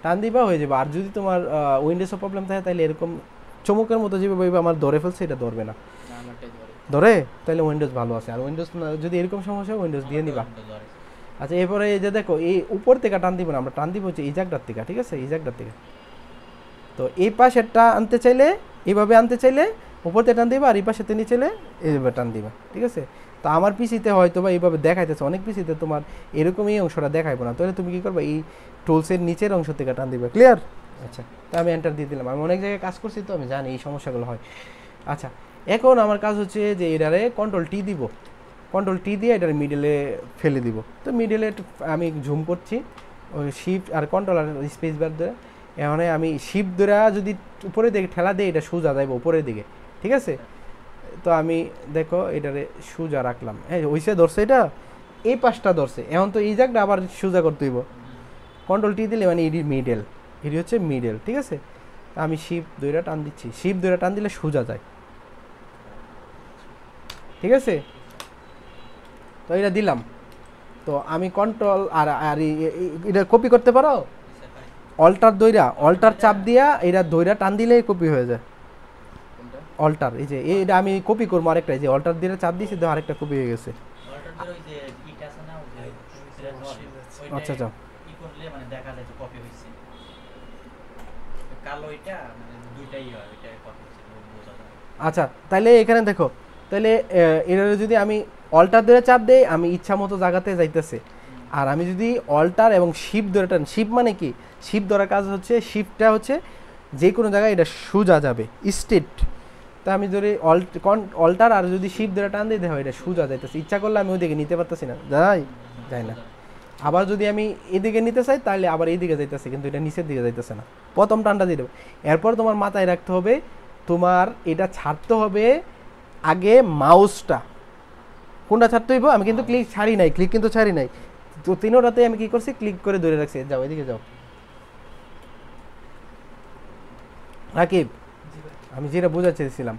টান দিবা হয়ে যাবে। আর যদি তোমার উইন্ডোজে প্রবলেম থাকে তাহলে এরকম চমকের মতো যেভাবে আমার ধরে ফেলছে এটা ধরবে না, ধরে তাহলে উইন্ডোজ ভালো আছে। আর উইন্ডোজ যদি এরকম সমস্যা হয় উইন্ডোজ দিয়ে নিবা। আচ্ছা এরপরে এই যে দেখো এই উপর থেকে টান দিব না, আমরা টান দিব হচ্ছে এই জায়গাটার থেকে, ঠিক আছে এই জায়গাটার থেকে। তো এই পাশেরটা আনতে চাইলে এইভাবে আনতে চাইলে উপর থেকে টান দিবা, আর এই পাশেতে নিয়ে চাইলে এইভাবে টান দিবা, ঠিক আছে। তো আমার পিসিতে হয়তো বা এইভাবে দেখাইতেছে, অনেক পিসিতে তোমার এরকম এই অংশটা দেখাইবো না, তাহলে তুমি কী করবে এই টুলসের নিচের অংশ থেকে টান দিবে। ক্লিয়ার? আচ্ছা তো আমি এন্টার দিয়ে দিলাম, আমি অনেক জায়গায় কাজ করছি তো আমি জানি এই সমস্যাগুলো হয়। আচ্ছা এখন আমার কাজ হচ্ছে যে এটারে কন্ট্রোল টি দিব, কন্ট্রোল টি দিয়ে এটার মিডলে ফেলে দিব। তো মিডলে আমি ঝুম করছি ওই শিফট আর কন্ট্রোল আর স্পেস বার ধরে, এখন আমি শিফট ধরে যদি উপরের দিকে ঠেলা দিই এটা সোজা যাইব উপরের দিকে, ঠিক আছে। তো আমি দেখো এটারে সোজা রাখলাম, হ্যাঁ ওইসে ধরছে এটা, এই পাশটা ধরছে, এখন তো এই জায়গাটা আবার সোজা করতে হইব। কন্ট্রোল টি দিলে মানে এটি মিডল, এটি হচ্ছে মিডল, ঠিক আছে। আমি শিফট ধরে টান দিচ্ছি, শিফট ধরে টান দিলে সোজা যায়, ঠিক আছে। তো এটা দিলাম, তো আমি কন্ট্রোল আর আর এটা কপি করতে পারো, অল্টার দইরা অল্টার চাপ দিয়া এটা দইরা টান দিলেই কপি হয়ে যায়। অল্টার এই যে এটা আমি কপি করবো আরেকটা, এই যে অল্টার দিয়ে চাপ দিয়েছি তো আরেকটা কপি হয়ে গেছে। আচ্ছা আচ্ছা আচ্ছা তাহলে এখানে দেখো, তাহলে এটা যদি আমি অল্টার ধরে চাপ দেই আমি ইচ্ছা মতো জায়গাতে যাইতেছে। আর আমি যদি অল্টার এবং শিফট ধরে টান, শিফট মানে কি, শিফট ধরার কাজ হচ্ছে শিফটটা হচ্ছে যে কোনো জায়গায় এটা সোজা যাবে স্ট্রেট। তা আমি ধরে অল্টার আর যদি শিফট ধরে টান দিই দেখো এটা সোজা যাইতেছে, ইচ্ছা করলে আমি ওইদিকে নিতে পারতেছি না, যাই না। আবার যদি আমি এদিকে নিতে চাই তাহলে আবার এইদিকে যাইতেছে, কিন্তু এটা নিচের দিকে যাইতেছে না। প্রথম টানটা দিয়ে দেবো, এরপর তোমার মাথায় রাখতে হবে তোমার এটা ছাড়তে হবে আগে মাউসটা, কোনটা ছাড়তে হইব। আমি কিন্তু ক্লিক ছাড়ি নাই, ক্লিক কিন্তু ছাড়ি নাই, তো তিনোটাতে আমি কি করছি ক্লিক করে ধরে রাখছি। যাও এদিকে যাও রাকিব, আমি যেটা বোঝাতে চেয়েছিলাম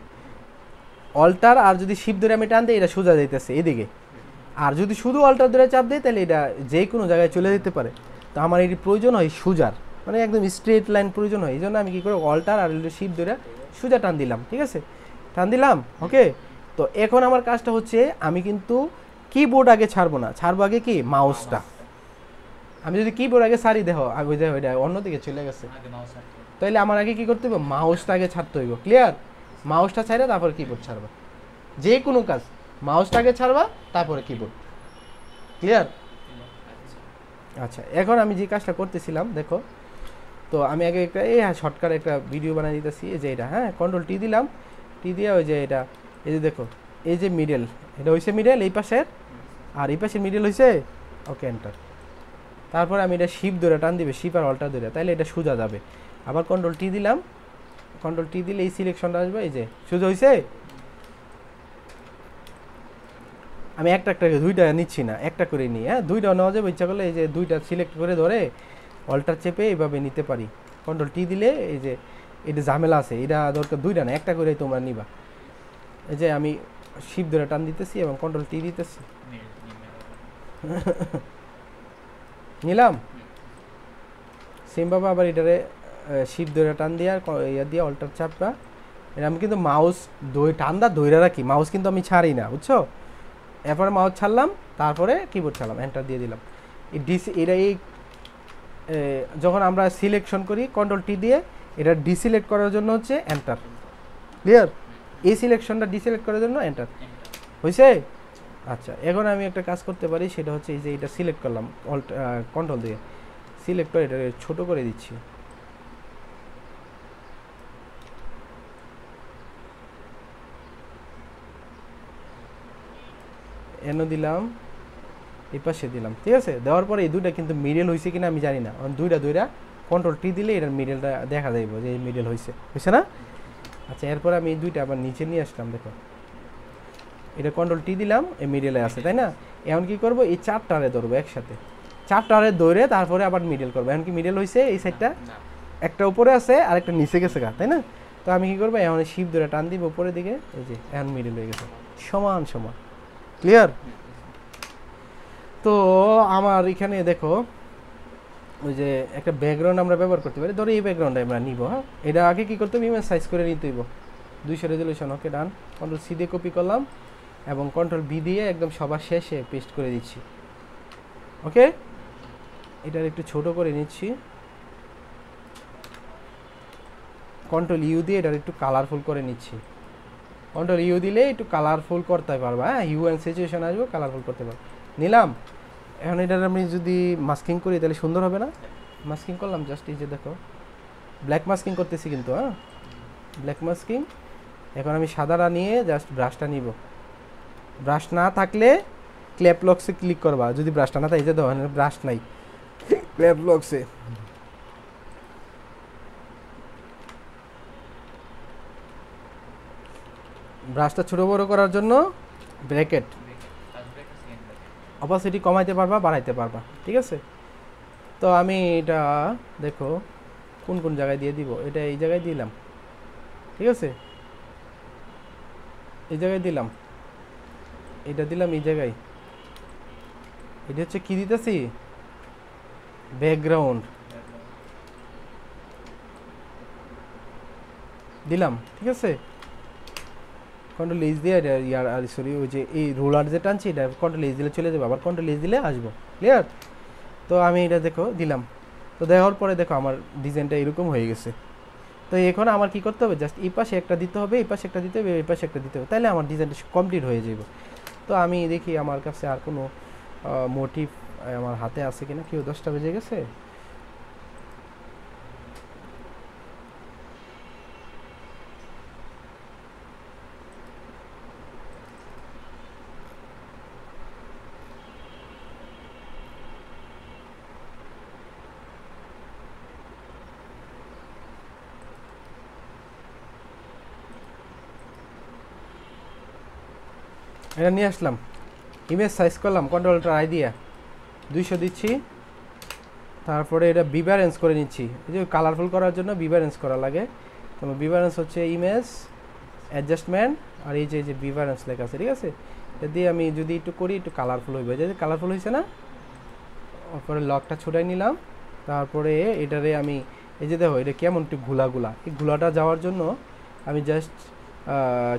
অল্টার আর যদি শিফট ধরে আমি টান দিই এটা সোজা যাইতেছে এদিকে, আর যদি শুধু অল্টার ধরে চাপ দিই তাহলে এটা যে কোনো জায়গায় চলে যেতে পারে। তো আমার এটি প্রয়োজন হয় সোজার, মানে একদম স্ট্রেট লাইন প্রয়োজন হয়, এই জন্য আমি কী করি অল্টার আর শিফট ধরে সোজা টান দিলাম, ঠিক আছে টান দিলাম ওকে। তো এখন আমার কাজটা হচ্ছে আমি কিন্তু কিবোর্ড আগে ছাড়বো না, ছাড়বো আগে কি মাউসটা। আমি যদি কিবোর্ড আগে ছাড়ি দেখো আগে দেখো এটা অন্যদিকে চলে গেছে, তাহলে আমার আগে কি করতে হবে মাউসটা আগে ছাড়তে হইব। ক্লিয়ার? মাউসটা ছাড়া তারপর কিবোর্ড ছাড়বা, যে কোনো কাজ মাউসটা আগে ছাড়বা তারপরে কিবোর্ড। ক্লিয়ার? আচ্ছা এখন আমি যে কাজটা করতেছিলাম দেখো, তো আমি আগে একটা এই শর্টকাট একটা ভিডিও বানিয়ে দিতেছি, এই যে এটা, হ্যাঁ কন্ট্রোল টি দিলাম, টি দিয়ে ওই যে এটা এই যে দেখো এই যে মিডল, এটা হয়েছে মিডল এই পাশের, আর এই পাশের মিডল হয়েছে, ওকে এন্টার। তারপরে আমি এটা শিফট ধরে টান দিবে, শিফট আর অল্টার ধরে, তাইলে এটা সোজা যাবে। আবার কন্ট্রোল টি দিলাম, কন্ট্রোল টি দিলে এই সিলেকশনটা আসবে, এই যে সোজা হয়েছে। আমি একটা দুইটা নিচ্ছি না, একটা করে নিই, হ্যাঁ দুইটা নেওয়া যাবে ইচ্ছা করলে, এই যে দুইটা সিলেক্ট করে ধরে অল্টার চেপে এইভাবে নিতে পারি। কন্ট্রোল টি দিলে এই যে এটা ঝামেলা আছে, এটা দরকার দুইটা না একটা করে তোমরা নিবা। এই যে আমি শিফট ধরে টান দিতেছি এবং কন্ট্রোল টি দিতেছি, নিলাম সেমভাবে। আবার এটারে শিফট ধরে টান দিয়ে আর ইয়া দিয়ে অল্টার চাপটা, এটা আমি কিন্তু মাউস টানদা ধরে রাখি, মাউস কিন্তু আমি ছাড়ি না, বুঝছো। এরপরে মাউস ছাড়লাম, তারপরে কিবোর্ড ছাড়লাম, এন্টার দিয়ে দিলাম। এই এটা এই যখন আমরা সিলেকশন করি কন্ট্রোল টি দিয়ে, এটা ডিসিলেক্ট করার জন্য হচ্ছে এন্টার। ক্লিয়ার? এই সিলেকশনটা ডিসিলেক্ট করার জন্য এন্টার হয়েছে। আচ্ছা এখন আমি একটা কাজ করতে পারি, সেটা হচ্ছে এই যে এটা সিলেক্ট করলাম কন্ট্রোল দিয়ে সিলেক্ট করে এটা ছোটো করে দিচ্ছি। এনো দিলাম, এই পাশে দিলাম, ঠিক আছে। দেওয়ার পরে এই দুইটা কিন্তু মিডল হয়েছে কিনা আমি জানি না, দুইটা কন্ট্রোল টি দিলে এটার মিডলটা দেখা যাইব যে এই মিডল হয়েছে না। আচ্ছা এরপরে আমি এই দুইটা আবার নিচে নিয়ে আসলাম, দেখো এটা কন্ট্রোল টি দিলাম, এই মিডলে আছে তাই না। এখন কি করবো এই চারটারে ধরবো একসাথে, চারটারে ধরে তারপরে আবার মিডল করবো। এখন কি মিডল হয়েছে এই সাইডটা, একটা উপরে আছে আর একটা নিচে গেছে গা, তাই না। তো আমি কি করবো এখন শিফট ধরে টান দিব উপরের দিকে, এই যে এখন মিডল হয়ে গেছে, সমান সমান ক্লিয়ার? তো আমার এখানে দেখো ওই যে একটা ব্যাকগ্রাউন্ড আমরা ব্যবহার করতে পারি, ধরো এই ব্যাকগ্রাউন্ডটা আমরা নিব। হ্যাঁ, এটা আগে কি করতে হবে, ইমেজ সাইজ করে নিতে হইব 200 রেজলিউশন। ওকে ডান, কন্ট্রোল সি দিয়ে কপি করলাম এবং কন্ট্রোল বি দিয়ে একদম সবার শেষে পেস্ট করে দিচ্ছি। ওকে, এটার একটু ছোট করে নিচ্ছি, কন্ট্রোল ইউ দিয়ে এটার একটু কালারফুল করে নিচ্ছি। কন্ট্রোল ইউ দিলে একটু কালারফুল করতে পারবা, হ্যাঁ, হিউ অ্যান্ড সিচুয়েশন আসবে, কালারফুল করতে পারবো। নিলাম, এখন এটার আমি যদি মাস্কিং করি তাহলে সুন্দর হবে না? মাস্কিং করলাম, জাস্ট এই যে দেখো ব্ল্যাক মাস্কিং করতেছি কিন্তু, হ্যাঁ ব্ল্যাক মাস্কিং। এখন আমি সাদাটা নিয়ে জাস্ট ব্রাশটা নিব। ব্রাশ না থাকলে ক্ল্যাপ লক্সে ক্লিক করবা, যদি ব্রাশটা না থাকে, এই যে দেখো ব্রাশ নাই, ক্ল্যাপ লক্সে ব্রাশটা ছোটো বড়ো করার জন্য ব্র্যাকেট, অপাসিটি কমাইতে পারবা বাড়াইতে পারবা, ঠিক আছে? তো আমি এটা দেখো কোন কোন জায়গায় দিয়ে দিব, এটা এই জায়গায় দিলাম, ঠিক আছে, এই জায়গায় দিলাম, এটা দিলাম এই জায়গায়। এটা হচ্ছে কি দিতেছি, ব্যাকগ্রাউন্ড দিলাম, ঠিক আছে। কন্ট্রোল এইচ দিয়ে ইয়ার আর সরি ওই যে এই রোলার যে টানছি এটা কন্ট্রোল এইচ দিলে চলে যাবে, আবার কন্ট্রোল এইচ দিলে আসবো। ক্লিয়ার? তো আমি এটা দেখো দিলাম, তো দেওয়ার পরে দেখো আমার ডিজাইনটা এরকম হয়ে গেছে। তো এখন আমার কি করতে হবে, জাস্ট এই পাশে একটা দিতে হবে, এই পাশে একটা দিতে হবে, এই পাশে একটা দিতে হবে, তাহলে আমার ডিজাইনটা কমপ্লিট হয়ে যাবে। তো আমি দেখি আমার কাছে আর কোনো মোটিভ আমার হাতে আছে কিনা। কেউ 10টা বেজে গেছে? এটা নিয়ে আসলাম, ইমেজ সাইজ করলাম, কন্ট্রোলটা আই দিয়া 200 দিচ্ছি, তারপরে এটা বিভারেন্স করে নিচ্ছি। এই যে কালারফুল করার জন্য বিভারেন্স করা লাগে, তো বিভারেন্স হচ্ছে ইমেজ অ্যাডজাস্টমেন্ট আর এই যে বিভারেন্স লেখা আছে, ঠিক আছে। এটা দিয়ে আমি যদি একটু করি একটু কালারফুল হইবে, যে কালারফুল হয়েছে না। তারপরে লকটা ছুটাই নিলাম, তারপরে এটারে আমি এই যে দেখো এটা কেমন একটু ঘোলা, এই ঘোলাটা যাওয়ার জন্য আমি জাস্ট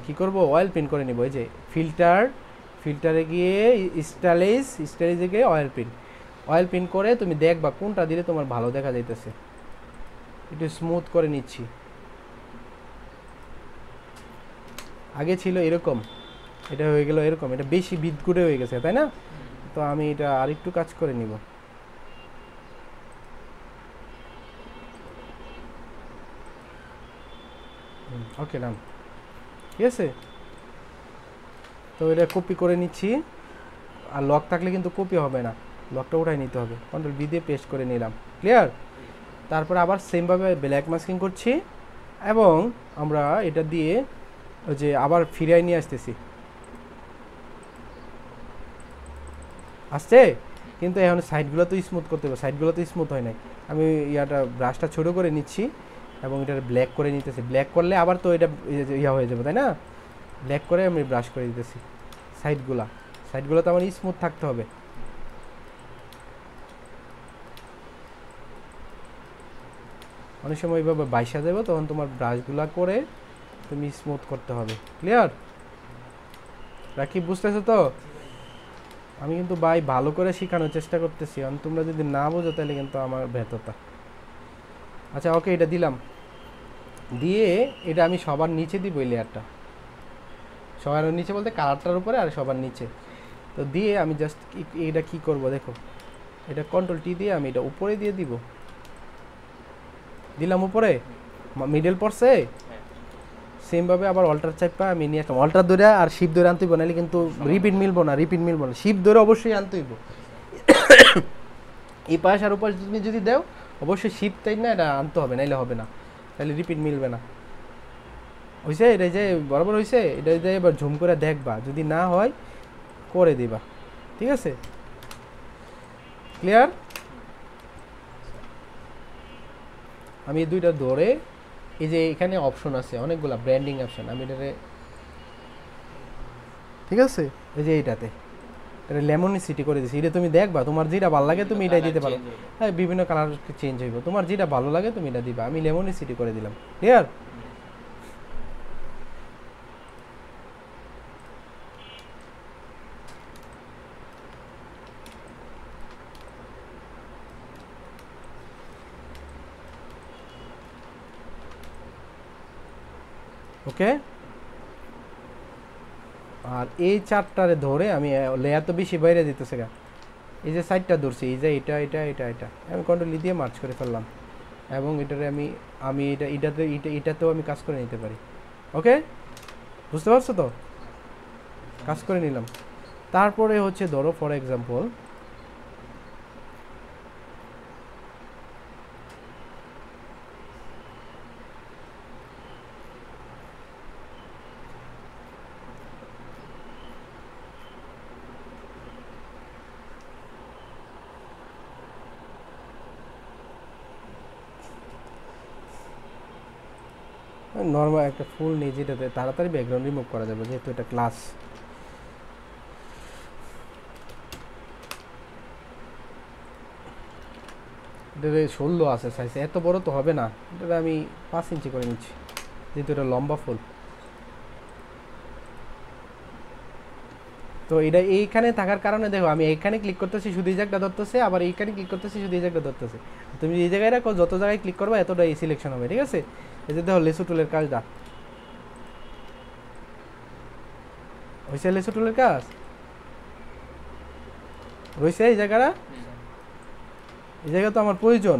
কি করব, অয়েল প্রিন্ট করে নিব। এই যে ফিল্টারে গিয়ে স্টাইলিজে গিয়ে অয়েল প্রিন্ট করে তুমি দেখবা কোনটা দিলে তোমার ভালো দেখা যাইতেছে। একটু স্মুথ করে নিচ্ছি, আগে ছিল এরকম, এটা হয়ে গেল এরকম, এটা বেশি বিদঘুটে হয়ে গেছে, তাই না? তো আমি এটা আরেকটু কাজ করে নিব। ওকে ডান, ঠিক আছে। তো এটা কপি করে নিচ্ছি, আর লক থাকলে কিন্তু কপি হবে না, লকটা উঠাই নিতে হবে। কন্ট্রোল বি দিয়ে পেস্ট করে নিলাম। ক্লিয়ার? তারপরে আবার সেমভাবে ব্ল্যাক মাস্কিং করছি এবং আমরা এটা দিয়ে ওই যে আবার ফিরিয়ে নিয়ে আসতেছি, আসছে কিন্তু এখন সাইডগুলো তো স্মুথ করতে হবে, সাইডগুলো তো স্মুথ হয় নাই। আমি ইয়াটা ব্রাশটা ছোটো করে নিচ্ছি এবং এটা ব্ল্যাক করে নিতেছি। ব্ল্যাক করলে আবার তো এটা ইয়া হয়ে যাবে, তাই না? ব্ল্যাক করে আমি ব্রাশ করে দিতেছি সাইডগুলো তো আমার স্মুথ থাকতে হবে। অনেক সময় এইভাবে বাইসা যাবে, তখন তোমার ব্রাশগুলো করে তুমি স্মুথ করতে হবে। ক্লিয়ার? রাকিব বুঝতেছো তো? আমি কিন্তু ভাই ভালো করে শেখানোর চেষ্টা করতেছি, কারণ তোমরা যদি না বোঝো তাহলে কিন্তু আমার ব্যর্থতা। আচ্ছা ওকে, এটা দিলাম, দিয়ে এটা আমি সবার নিচে দিব, এই লেয়ারটা সবার নিচে বলতে কালারটার উপরে আর সবার নিচে। তো দিয়ে আমি জাস্ট এটা কি করব দেখো, এটা কন্ট্রোল টি দিয়ে আমি এটা উপরে দিয়ে দিলাম উপরে, মিডল পড়ছে। সেমভাবে আবার অল্টার চাইপা আমি নিয়ে আসলাম, অল্টার ধরে আর শিপ ধরে আনতে হইব, নাহলে কিন্তু রিপিট মিলবো না। শিপ ধরে অবশ্যই আনতে হইব। এই পাশ আর ওপাশ তুমি যদি দাও অবশ্যই শিপ তাই না, এটা আনতে হবে, নাইলে হবে না, তাহলে রিপিট মিলবে না। হয়েছে এটা যে বরাবর হয়েছে, এটা যে এবার ঝুম করে দেখবা, যদি না হয় করে দিবা, ঠিক আছে? ক্লিয়ার? আমি এই দুইটা ধরে এই যে এখানে অপশন আছে অনেকগুলা ব্র্যান্ডিং অপশন, আমি এটারে ঠিক আছে, এই যে এইটাতে এটা লেমনিসিটি করে দিছি। এটা তুমি দেখবা তোমার যেটা ভালো লাগে তুমি এটাই দিতে পারো। হ্যাঁ, বিভিন্ন কালার চেঞ্জ হইব, তোমার যেটা ভালো লাগে তুমি এটা দিবা। আমি লেমনিসিটি করে দিলাম। ক্লিয়ার? ওকে, আর এই চারটারে ধরে আমি লেয়ার তো বেশি বাইরে দিতেছে গা, এই যে সাইডটা ধরছি, এই যে এটা এটা এটা এটা আমি কন্ট্রোল দিয়ে মার্চ করে ফেললাম এবং এটারে আমি আমি এটাতেও আমি কাজ করে নিতে পারি। ওকে, বুঝতে পারছো তো? কাজ করে নিলাম। তারপরে হচ্ছে ধরো ফর এক্সাম্পল নর্মাল একটা ফুল নিয়ে যেটাতে তাড়াতাড়ি ব্যাকগ্রাউন্ড রিমুভ করা যাবে, যেহেতু এটা ক্লাস। এটা 16 আছে সাইজে, এত বড় তো হবে না, এটা আমি 5 ইঞ্চি করে নিচ্ছি যেহেতু এটা লম্বা ফুল। তো এটা এইখানে থাকার কারণে দেখো আমি এইখানে ক্লিক করতেছি শুধু এই জায়গাটা ধরতেছে, আবার এইখানে ক্লিক করতেছি শুধু এই জায়গাটা ধরতেছে। তুমি এই জায়গায় রাখো, যত জায়গায় ক্লিক করবে এতটা এই সিলেকশন হবে। ঠিক আছে, এই যে দেখো লেসু টুলের কাজটা হয়েছে, লেসু টুলের কাজ রয়েছে এই জায়গাটা, এই জায়গা তো আমার প্রয়োজন।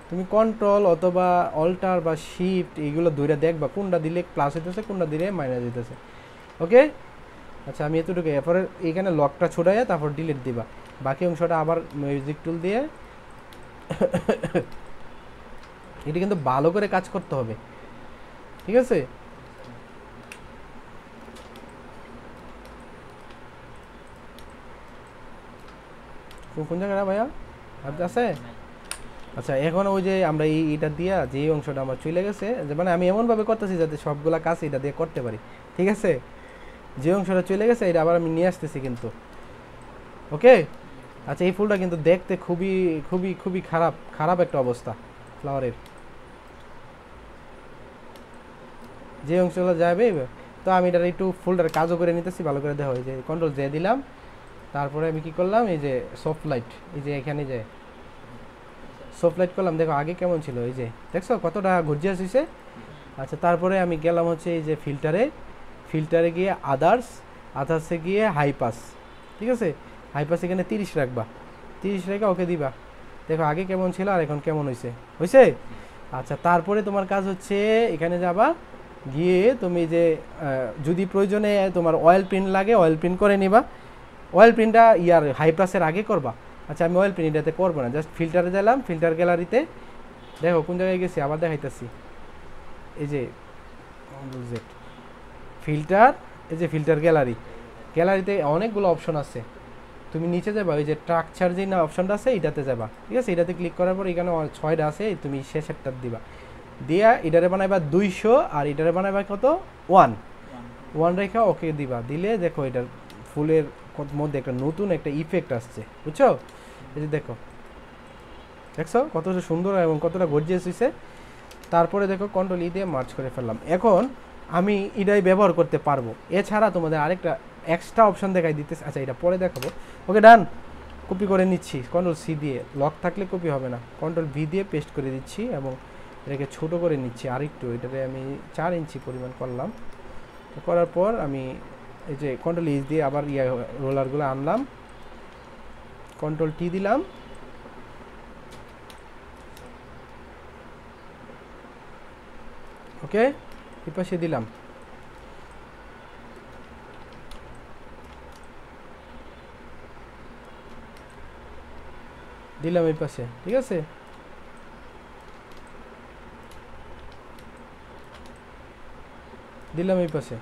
তুমি কন্ট্রোল অথবা অল্টার বা শিফট এইগুলো ধরে দেখবা কোনটা দিলে প্লাস হইতেছে কোনটা দিলে মাইনাস হইতেছে। ওকে, আচ্ছা আমি এতটুকু, এরপরে এইখানে লকটা ছোটাইয়া তারপর ডিলিট দিবা, বাকি অংশটা আবার মিউজিক টুল দিয়ে এটা কিন্তু ভালো করে কাজ করতে হবে। ঠিক আছে, কোন জায়গাটা ভাইয়া আছে? আচ্ছা এখন ওই যে আমরা এইটা দিয়া যে অংশটা আমার চলে গেছে, যে মানে আমি এমনভাবে করতেছি যাতে সবগুলা কাজ এটা দিয়ে করতে পারি। ঠিক আছে, যে অংশটা চলে গেছে এটা আবার আমি নিয়ে আসতেছি কিন্তু। ওকে, আচ্ছা এই ফুলটা কিন্তু দেখতে খুবই খুবই খুবই খারাপ খারাপ একটা অবস্থা ফ্লাওয়ারের, যে অংশগুলো যাবে। তো আমি এটা একটু ফুলটার কাজও করে নিতেছি ভালো করে। দেখো এই যে কন্ট্রোল জে দিলাম, তারপরে আমি কি করলাম, এই যে সফট লাইট, এই যে এখানে যে সফট লাইট করলাম, দেখো আগে কেমন ছিল, এই যে দেখছো কতটা গর্জিয়াস হয়েছে। আচ্ছা তারপরে আমি গেলাম হচ্ছে এই যে ফিল্টারে গিয়ে আদার্সে গিয়ে হাই পাস। ঠিক আছে, হাই পাস এখানে 30 রাখবা, 30 রেখে ওকে দিবা। দেখো আগে কেমন ছিল আর এখন কেমন হয়েছে। আচ্ছা তারপরে তোমার কাজ হচ্ছে এখানে যাবা, গিয়ে তুমি যে যদি প্রয়োজনে তোমার অয়েল প্রিন্ট লাগে অয়েল প্রিন্ট করে নিবা। অয়েল প্রিন্টটা হাই পাসের আগে করবা। আচ্ছা আমি অয়েল প্রিন্ট এটাতে করবো না, জাস্ট ফিল্টারে দিলাম, ফিল্টার গ্যালারিতে দেখো কোন জায়গায় গেছি আবার দেখাইতেছি, এই যে ফিল্টার, এই যে ফিল্টার গ্যালারিতে অনেকগুলো অপশন আছে। তুমি নিচে যাবা, ওই যে স্ট্রাকচার যে না অপশনটা আছে এটাতে যাবা। ঠিক আছে, এটাতে ক্লিক করার পর এখানে 6টা আছে, তুমি শেষেরটা দিবা, দিয়া এটারে বানাইবা 200 আর এটারে বানাইবা কত 1 রেখা ওকে দিবা। দিলে দেখো এটার ফুলের মধ্যে একটা নতুন একটা ইফেক্ট আসছে, বুঝছো? এই যে দেখছো কতটা সুন্দর এবং কতটা গর্জিয়াস হয়েছে। তারপরে দেখো কন্ট্রোল ই দিয়ে মার্চ করে ফেললাম। এখন আমি এটাই ব্যবহার করতে পারবো, এছাড়া তোমাদের আরেকটা এক্সট্রা অপশন দেখাই দিতেছে। আচ্ছা এটা পরে দেখাবো। ওকে ডান, কপি করে নিচ্ছি কন্ট্রোল সি দিয়ে, লক থাকলে কপি হবে না, কন্ট্রোল ভি দিয়ে পেস্ট করে দিচ্ছি এবং এটাকে ছোট করে নিচ্ছি আরেকটু। এটাতে আমি 4 ইঞ্চি পরিমাণ করলাম। করার পর আমি এই যে কন্ট্রোল ইজ দিয়ে আবার রোলারগুলো আনলাম, কন্ট্রোল টি দিলাম, ওকে এই পাশে দিলাম, এই পাশে। ঠিক আছে, দিলাম এই পাশে।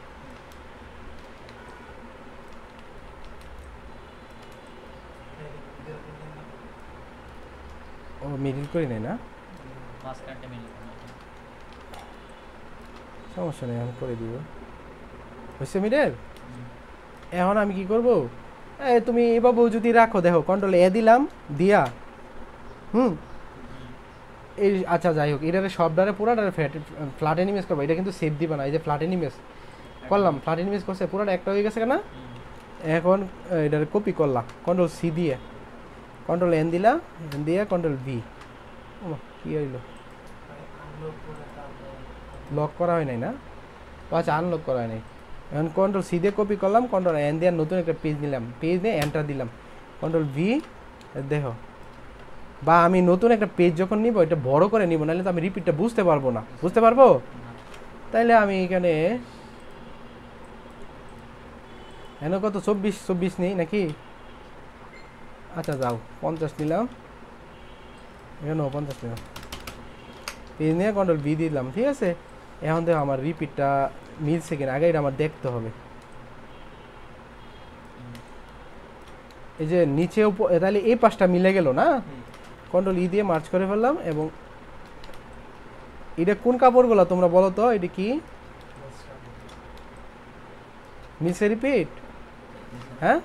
ও মিডিল করি নাই না, সমস্যা নেই আমি করে দিব। হয়েছে মিডেল। এখন আমি কি করব, তুমি এভাবেও যদি রাখো, দেখো কন্ট্রোল এ দিলাম, দিয়া এই আচ্ছা যাই হোক, এটারে সবটারে পুরাটারে ফ্ল্যাট এনিমেজ করবো, এটা কিন্তু সেভ দিবা না। এই যে ফ্ল্যাট এনিমেজ করলাম, ফ্ল্যাট এনিমেজ করছে, পুরাটা একটা হয়ে গেছে না। এখন এটারে কপি করলাম কন্ট্রোল সি দিয়ে, কন্ট্রোল এন দিলা, এন দিয়ে কন্ট্রোল ভি। কি হইল, লক করা হয় নাই না? আচ্ছা আনলক করা হয় নাই। এখন কন্ট্রোল সি দিয়ে কপি করলাম, কন্ট্রোল এন দিয়ে নতুন একটা পেজ নিলাম, পেজ নিয়ে এন্টার দিলাম, কন্ট্রোল ভি। দেখো, বা আমি নতুন একটা পেজ যখন নিব এটা বড় করে নিব, নাহলে তো আমি রিপিটটা বুঝতে পারবো না। বুঝতে পারবো? তাইলে আমি এখানে কত 24 নেই নাকি? আচ্ছা যাও 50 নিলাম, এখানেও 50 নিলাম, পেজ নিয়ে কন্ট্রোল ভি দিলাম। ঠিক আছে, এখন দেখো আমার রিপিটটা মিলছে কিনা, আগে এটা আমার দেখতে হবে। এই যে নিচে তাহলে এই পাশটা মিলে গেল না? কন্ট্রোল ই দিয়ে মার্চ করে ফেললাম। এবং এটা কোন কাপড়গুলো তোমরা বলো তো, এটা কি মিলছে রিপিট? হ্যাঁ,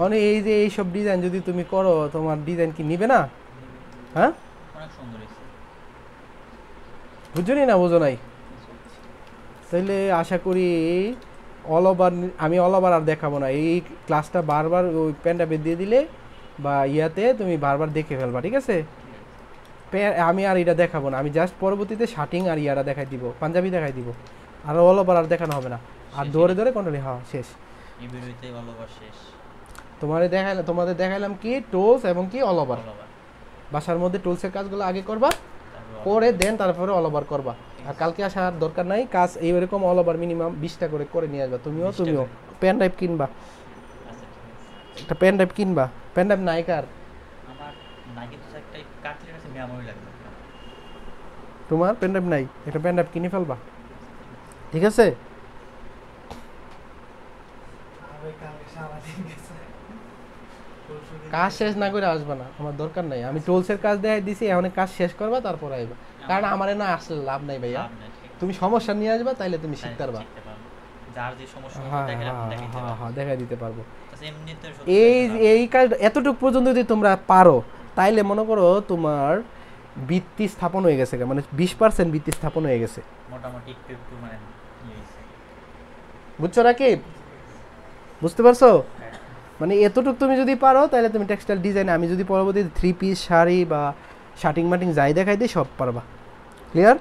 মানে এই যে এইসব ডিজাইন যদি তুমি করো, তোমার ডিজাইন কি নিবে না? হ্যাঁ, অনেক সুন্দর হয়েছে। বুঝছো না, বোঝো নাই? তাইলে আশা করি অল ওভার, আমি অল ওভার আর দেখাবো না। এই ক্লাসটা বারবার ওই প্যান্টাপে দিয়ে দিলে বা ইয়াতে তুমি বারবার দেখে ফেলবা। ঠিক আছে, আমি আর এটা দেখাবো না, আমি জাস্ট পরবর্তীতে শার্টিং আর ইয়ারা দেখাই দিব, পাঞ্জাবি দেখাই দিব, আর অল ওভার আর দেখানো হবে না। আর ধরে ধরে কন্ট্রোল হ্যাঁ শেষ। এই ভিডিওতে অল ওভার শেষ। তোমাদের দেখাইলাম কি টোলস এবং কি অল ওভার। বাসার মধ্যে টোলসের কাজগুলো আগে করবা, করে দেন তারপরে অল ওভার করবা। আর কালকে আসার দরকার নাই, কাজ এইরকম অল ওভার মিনিমাম 20টা করে নিয়ে আসবা। তুমিও পেন ড্রাইভ কিনবা, একটা পেন ড্রাইভ কিনবা। পেন ড্রাইভ নাইকার আমার নাই, কিন্তু একটা কাটলে আছে মেমোরি লাগবে। তোমার পেন ড্রাইভ নাই, একটা পেন ড্রাইভ কিনে ফেলবা। ঠিক আছে, কাজ শেষ না করে আসবা না, আমার দরকার নাই। আমি টোলসের কাজ দেখাই দিছি, এখন কাজ শেষ করবা তারপর আইবা। কারণ আমার না আসলে লাভ নাই ভাইয়া, তুমি সমস্যা নিয়ে আসবা, তাইলে তুমি শিখতে পারবা। যার যে সমস্যা দেখাই দিতে পারবো। এই কাজ এতটুকু পর্যন্ত যদি তোমরা পারো, তাইলে মনে করো তোমার ভিত্তি স্থাপন হয়ে গেছে, মানে 20% ভিত্তি স্থাপন হয়ে গেছে মোটামুটি। একটু মানে বুঝছো নাকি? বুঝতে পারছো? মানে এতটুকু তুমি যদি পারো, তাহলে তুমি টেক্সটাইল ডিজাইনে, আমি যদি পরবর্তীতে 3 পিস শাড়ি বা শার্টিং মাটিং যাই দেখাই দিই, সব পারবা। ক্লিয়ার?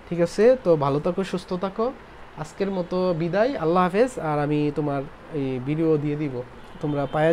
ঠিক আছে, তো ভালো থাকো, সুস্থ থাকো। আজকের মতো বিদায়, আল্লাহ হাফেজ। আর আমি তোমার এই ভিডিও দিয়ে দিব, তোমরা পায়া